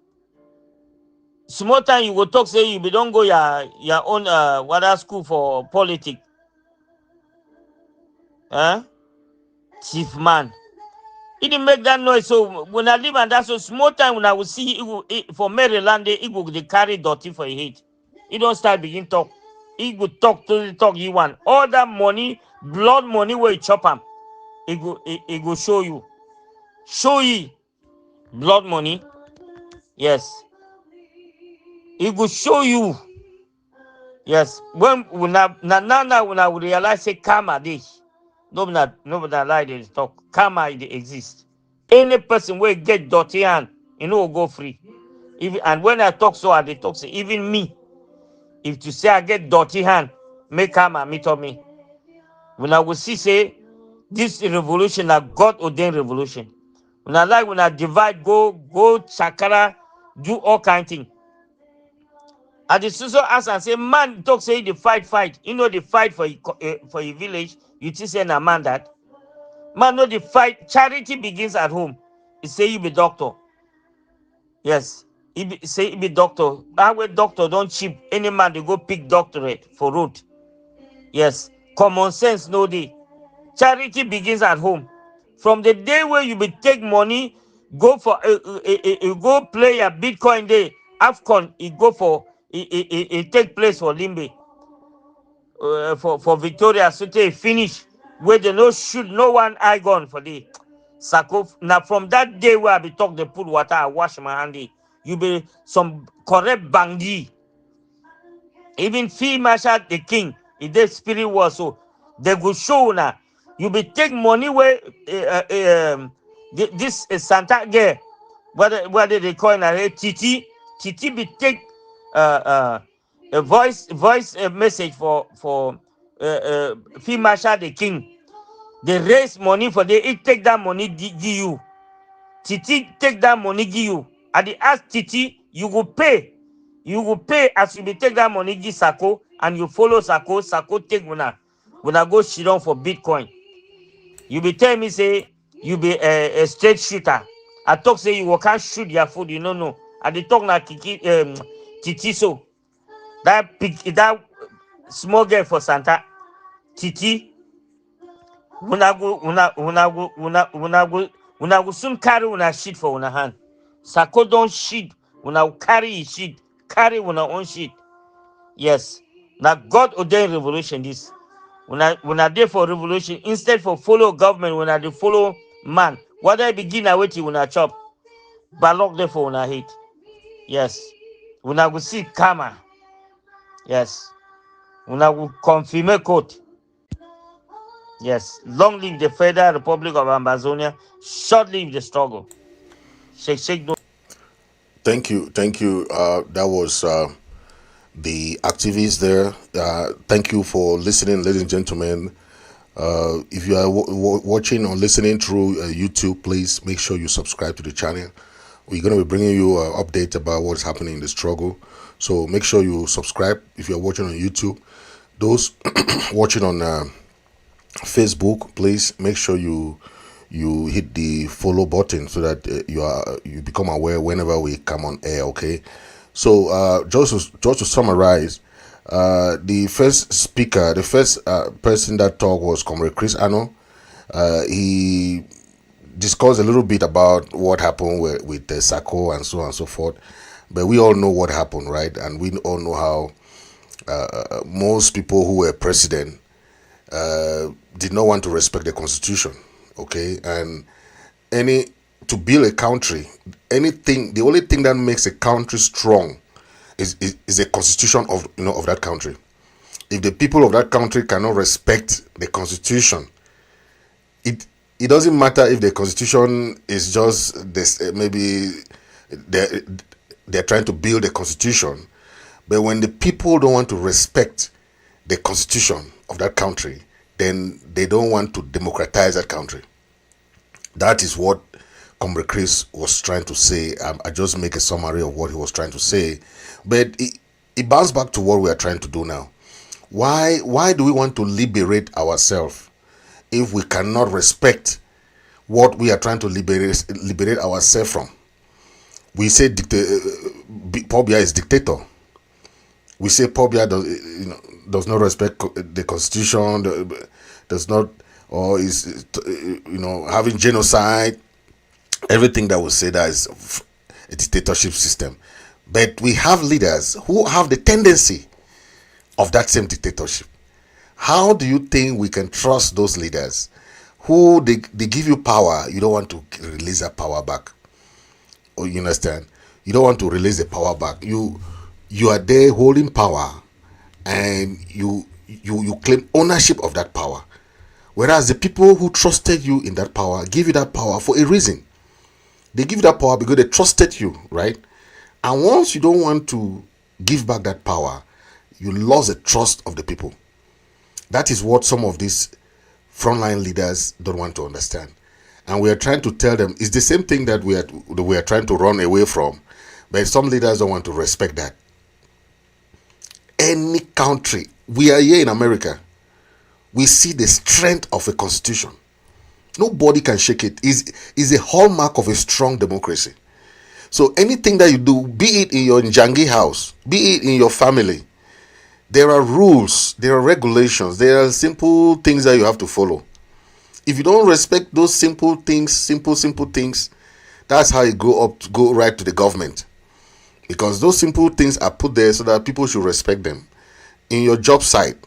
[SPEAKER 6] Small time you will talk say you be don't go your own water school for politics. Chief man. He didn't make that noise. So when I live and that's so small time when I will see for Maryland, he will carry dirty for his head. He don't start begin talk. He will talk to the talk he want. All that money, blood money where he chop him. He go show you. Show you blood money. Yes. He will show you. Yes. When now when I will realize say karma this. Nobody like this talk. Karma it exists. Any person will get dirty hand, you know, will go free. And when I talk so, they talk say even me. If you say I get dirty hand, make karma meet on me. When I will see say this revolution, a God ordained revolution. When I divide, go chakara, do all kind of things. And the sister ask and say, man, talk say the fight. You know the fight for a village. You just say a man that. Man, know the fight. Charity begins at home. He say you be doctor. Yes. Say you be doctor. Our doctor don't cheap. Any man they go pick doctorate for road. Yes. Common sense no day. Charity begins at home. From the day where you be take money, go for go play a Bitcoin day. AFCON, it go for it take place for Limbe. For Victoria, so they finish where they no shoot no one eye gun for the Sako. Now from that day where I be talk, they put water, I wash my handy. You be some correct bandi. Even Fee Marshal the king, if they spirit was so they go show now. You be take money where this Santa girl, what they call it, Titi be take a voice message for Fee Marshal the king. They raise money for they take that money give you. Titi take that money give you. At the ask Titi, you will pay. You will pay as you be take that money give Sako and you follow Sako. Sako take when I go shit on for Bitcoin. You be telling me say you be a straight shooter. I talk say you can't shoot your food. You don't know. I dey talk na Titi so. That small girl for Santa. Titi. Una go soon carry una shit for una hand. Sako don't shit. Una carry his shit. Carry una own shit. Yes. Now God ordained revolution this. Una there for revolution instead for follow government, una dey follow man. What I begin at waiting una chop. Balok there for una hate. Yes. Una go see karma. Yes. Una go confirm court. Yes. Long live the Federal Republic of Ambazonia. Short live the struggle. Shake.
[SPEAKER 7] Thank you. That was the activists there. Thank you for listening, ladies and gentlemen. If you are watching or listening through YouTube, please make sure you subscribe to the channel. We're going to be bringing you an update about what's happening in the struggle. So make sure you subscribe if you're watching on YouTube. Those watching on Facebook, please make sure you hit the follow button so that you become aware whenever we come on air. Okay. So just to summarize, the first speaker, the first person that talked was Comrade Chris Ano. He discussed a little bit about what happened with the Sako and so on and so forth. But we all know what happened, right? And we all know how most people who were president did not want to respect the constitution. Okay, and to build a country, the only thing that makes a country strong is a constitution of that country. If the people of that country cannot respect the constitution, it doesn't matter if the constitution is just this. Maybe they're trying to build a constitution, but when the people don't want to respect the constitution of that country, then they don't want to democratize that country. That is what Comrade Chris was trying to say. I just make a summary of what he was trying to say. But it bounces back to what we are trying to do now. Why do we want to liberate ourselves if we cannot respect what we are trying to liberate ourselves from? We say Pobia is dictator. We say Pobia does not respect the constitution, does not, or is having genocide. Everything that we say that is a dictatorship system. But we have leaders who have the tendency of that same dictatorship. How do you think we can trust those leaders who they give you power? You don't want to release that power back. Or you understand? You don't want to release the power back. You are there holding power, and you claim ownership of that power. Whereas the people who trusted you in that power give you that power for a reason. They give you that power because they trusted you, right? And once you don't want to give back that power, you lost the trust of the people. That is what some of these frontline leaders don't want to understand. And we are trying to tell them it's the same thing that we are trying to run away from. But some leaders don't want to respect that. Any country, we are here in America, we see the strength of a constitution. Nobody can shake it. It's a hallmark of a strong democracy. So anything that you do, be it in your Njangi house, be it in your family, there are rules, there are regulations, there are simple things that you have to follow. If you don't respect those simple things, that's how you go right to the government. Because those simple things are put there so that people should respect them. In your job site,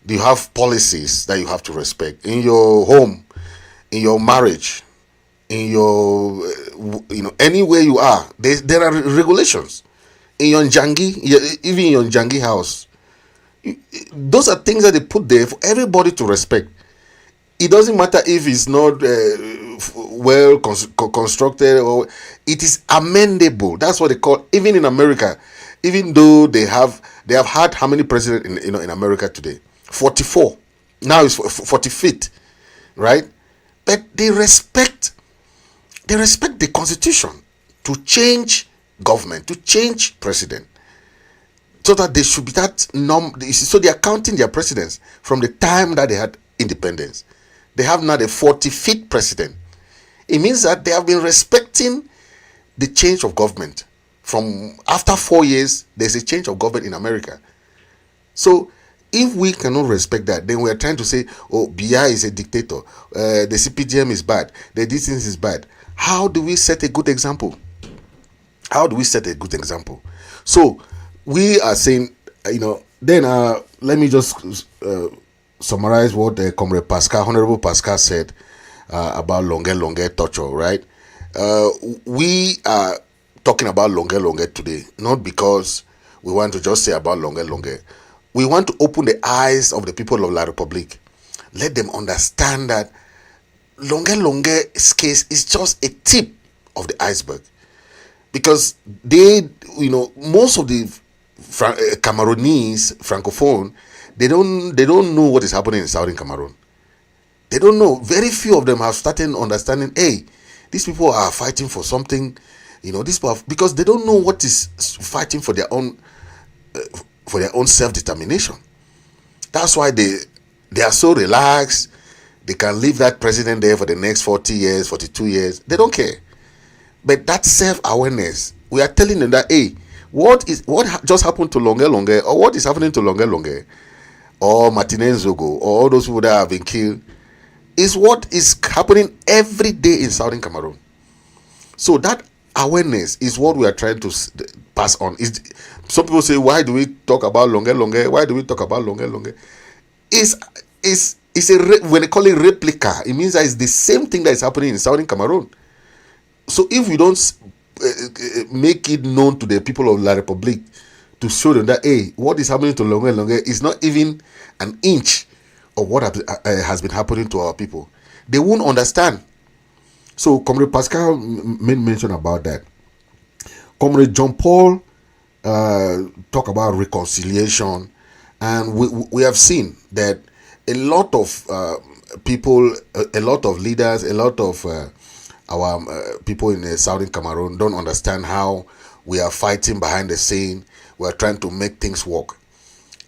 [SPEAKER 7] you have policies that you have to respect. In your home, in your marriage, in your, anywhere you are, there are regulations. In your Njangi, even in your Njangi house, those are things that they put there for everybody to respect. It doesn't matter if it's not well constructed, or it is amendable. That's what they call. Even in America, even though they have had how many presidents in America today? 44. Now it's 45th, right? But they respect the Constitution to change government, to change president, so that they should be that so they are counting their presidents from the time that they had independence. They have now the 45th president. It means that they have been respecting the change of government From after 4 years, there's a change of government in America. So if we cannot respect that, then we are trying to say, oh, BI is a dictator, the CPGM is bad, the distance is bad. How do we set a good example? How do we set a good example? So we are saying, then let me just summarize what Comrade Pascal, Honorable Pascal said about longue torture, right? We are talking about longue today, not because we want to just say about longue. We want to open the eyes of the people of La Republique. Let them understand that longue's case is just a tip of the iceberg. Because they, most of the Cameroonese, Francophone, they don't know what is happening in Southern Cameroon. They don't know. Very few of them have started understanding, hey, these people are fighting for something, because they don't know what is fighting for their own self-determination. That's why they are so relaxed. They can leave that president there for the next 40 years, 42 years. They don't care. But that self-awareness, we are telling them that, hey, what just happened to Longue, or what is happening to Longue, or Martinez Zogo, or all those people that have been killed, is what is happening every day in Southern Cameroon. So that awareness is what we are trying to pass on. Some people say, why do we talk about Longue? Why do we talk about Longue? When they call it replica, it means that it's the same thing that is happening in Southern Cameroon. So if we don't make it known to the people of La Republique to show them that, hey, what is happening to Longue is not even an inch of what has been happening to our people, they won't understand. So Comrade Pascal made mention about that. Comrade John Paul talk about reconciliation, and we have seen that a lot of people, a lot of leaders, a lot of our people in Southern Cameroon don't understand how we are fighting behind the scene. We are trying to make things work.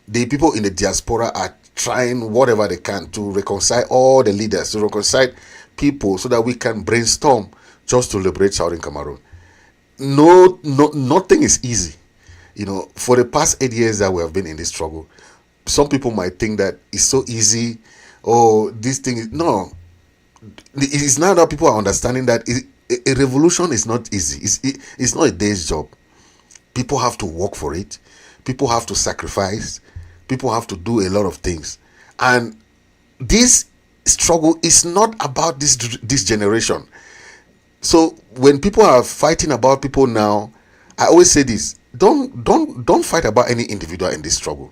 [SPEAKER 7] The people in the diaspora are trying whatever they can to reconcile all the leaders, to reconcile people, so that we can brainstorm just to liberate Southern Cameroon. Nothing is easy. For the past 8 years that we have been in this struggle, some people might think that it's so easy. Oh, this thing is no. It's now that people are understanding that a revolution is not easy. It's not a day's job. People have to work for it. People have to sacrifice. People have to do a lot of things. And this struggle is not about this generation. So when people are fighting about people now, I always say this: don't fight about any individual in this struggle.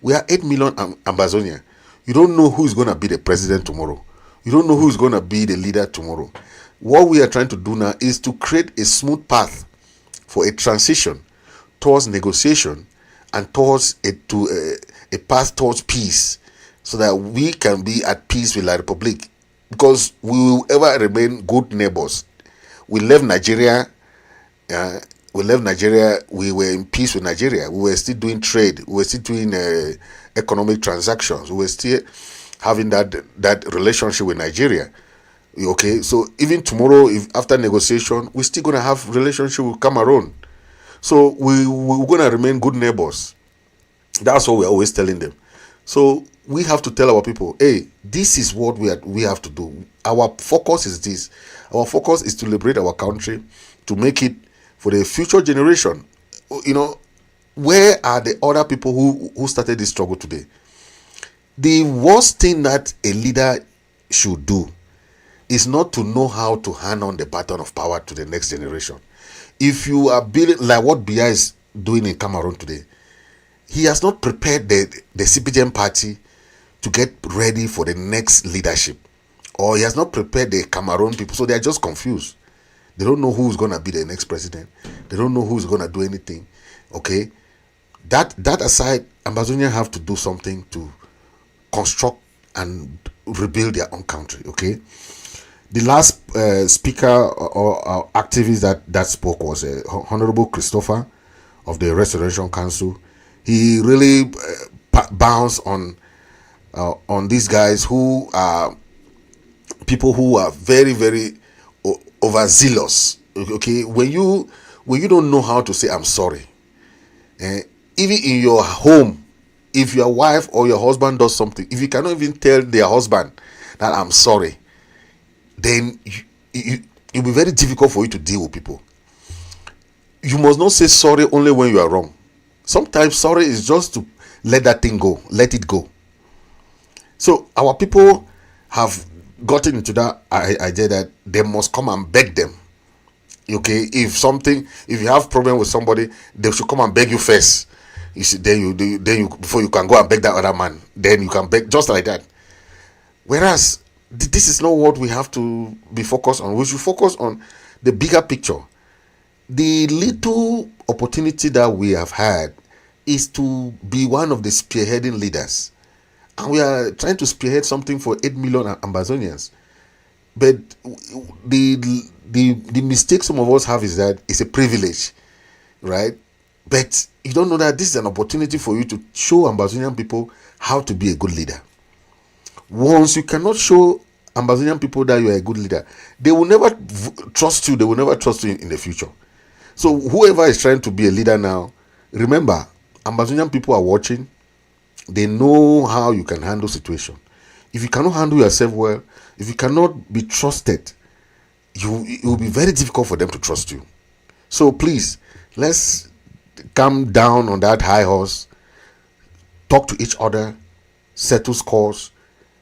[SPEAKER 7] We are 8 million Ambazonian. You don't know who's going to be the president tomorrow. You don't know who's going to be the leader tomorrow. What we are trying to do now is to create a smooth path for a transition towards negotiation and towards a path towards peace, so that we can be at peace with La Republique, because we will ever remain good neighbors. We left Nigeria. We were in peace with Nigeria. We were still doing trade. We were still doing economic transactions. We were still having that relationship with Nigeria. Okay, so even tomorrow, if after negotiation, we're still going to have relationship with Cameroon. So we're going to remain good neighbors. That's what we're always telling them. So we have to tell our people, hey, this is what we have to do. Our focus is this. Our focus is to liberate our country, to make it for the future generation. Where are the other people who started this struggle today? The worst thing that a leader should do is not to know how to hand on the baton of power to the next generation. If you are building like what Biya is doing in Cameroon today, he has not prepared the CPGM party to get ready for the next leadership, or he has not prepared the Cameroon people, so they are just confused. They don't know who's going to be the next president. They don't know who's going to do anything. Okay, that aside, Ambazonian have to do something to construct and rebuild their own country. Okay, the last speaker or activist that spoke was Honorable Christopher of the Restoration Council. He really bounced on these guys who are people who are very, very overzealous. Okay, when you when you don't know how to say I'm sorry. Even in your home, if your wife or your husband does something, if you cannot even tell their husband that I'm sorry, then it'll be very difficult for you to deal with people. You must not say sorry only when you are wrong. Sometimes sorry is just to let that thing go, let it go. So our people have gotten into that idea that they must come and beg them. Okay, if you have problem with somebody, they should come and beg you first. You see, then you before you can go and beg that other man, then you can beg, just like that. Whereas this is not what we have to be focused on. We should focus on the bigger picture. The little opportunity that we have had is to be one of the spearheading leaders, and we are trying to spearhead something for 8 million Ambazonians. But the mistake some of us have is that it's a privilege, right? But you don't know that this is an opportunity for you to show Ambazonian people how to be a good leader. Once you cannot show Ambazonian people that you are a good leader, they will never trust you. They will never trust you in the future. So whoever is trying to be a leader now, remember, Ambazonian people are watching. They know how you can handle situation. If you cannot handle yourself well, if you cannot be trusted, it will be very difficult for them to trust you. So please, let's come down on that high horse, talk to each other, settle scores,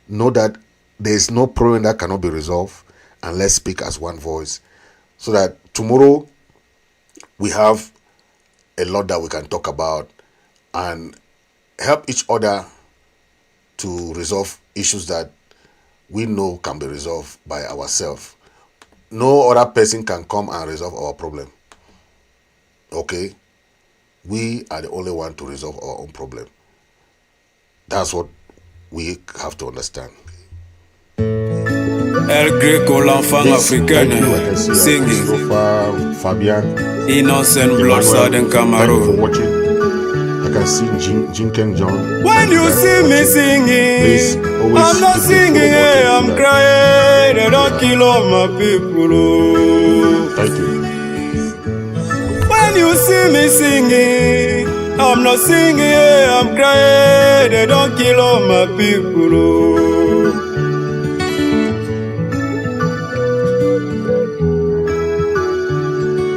[SPEAKER 7] know that there is no problem that cannot be resolved, and let's speak as one voice, so that tomorrow we have a lot that we can talk about and help each other to resolve issues that we know can be resolved by ourselves. No other person can come and resolve our problem. Okay? We are the only one to resolve our own problem. That's what we have to understand.
[SPEAKER 5] El Greco, l'enfant africain, singing.
[SPEAKER 7] Fabian,
[SPEAKER 5] Innocent blood and Cameroon.
[SPEAKER 7] Thank you for watching. I can see Jinken John.
[SPEAKER 5] When you see me singing, I'm not singing, I'm crying. They don't kill all my people. Oh.
[SPEAKER 7] Thank you.
[SPEAKER 5] When you see me singing, I'm not singing, I'm crying. They don't kill all my people. Oh.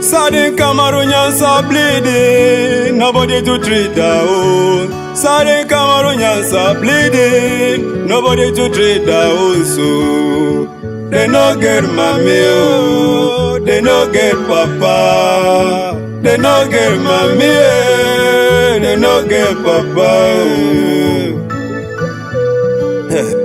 [SPEAKER 5] Sudden Cameroonians are bleeding, nobody to treat their own. Sudden Cameroonians are bleeding, nobody to treat their own. So they no get mommy, oh, they no get papa, they no get mommy, they no get papa. Oh.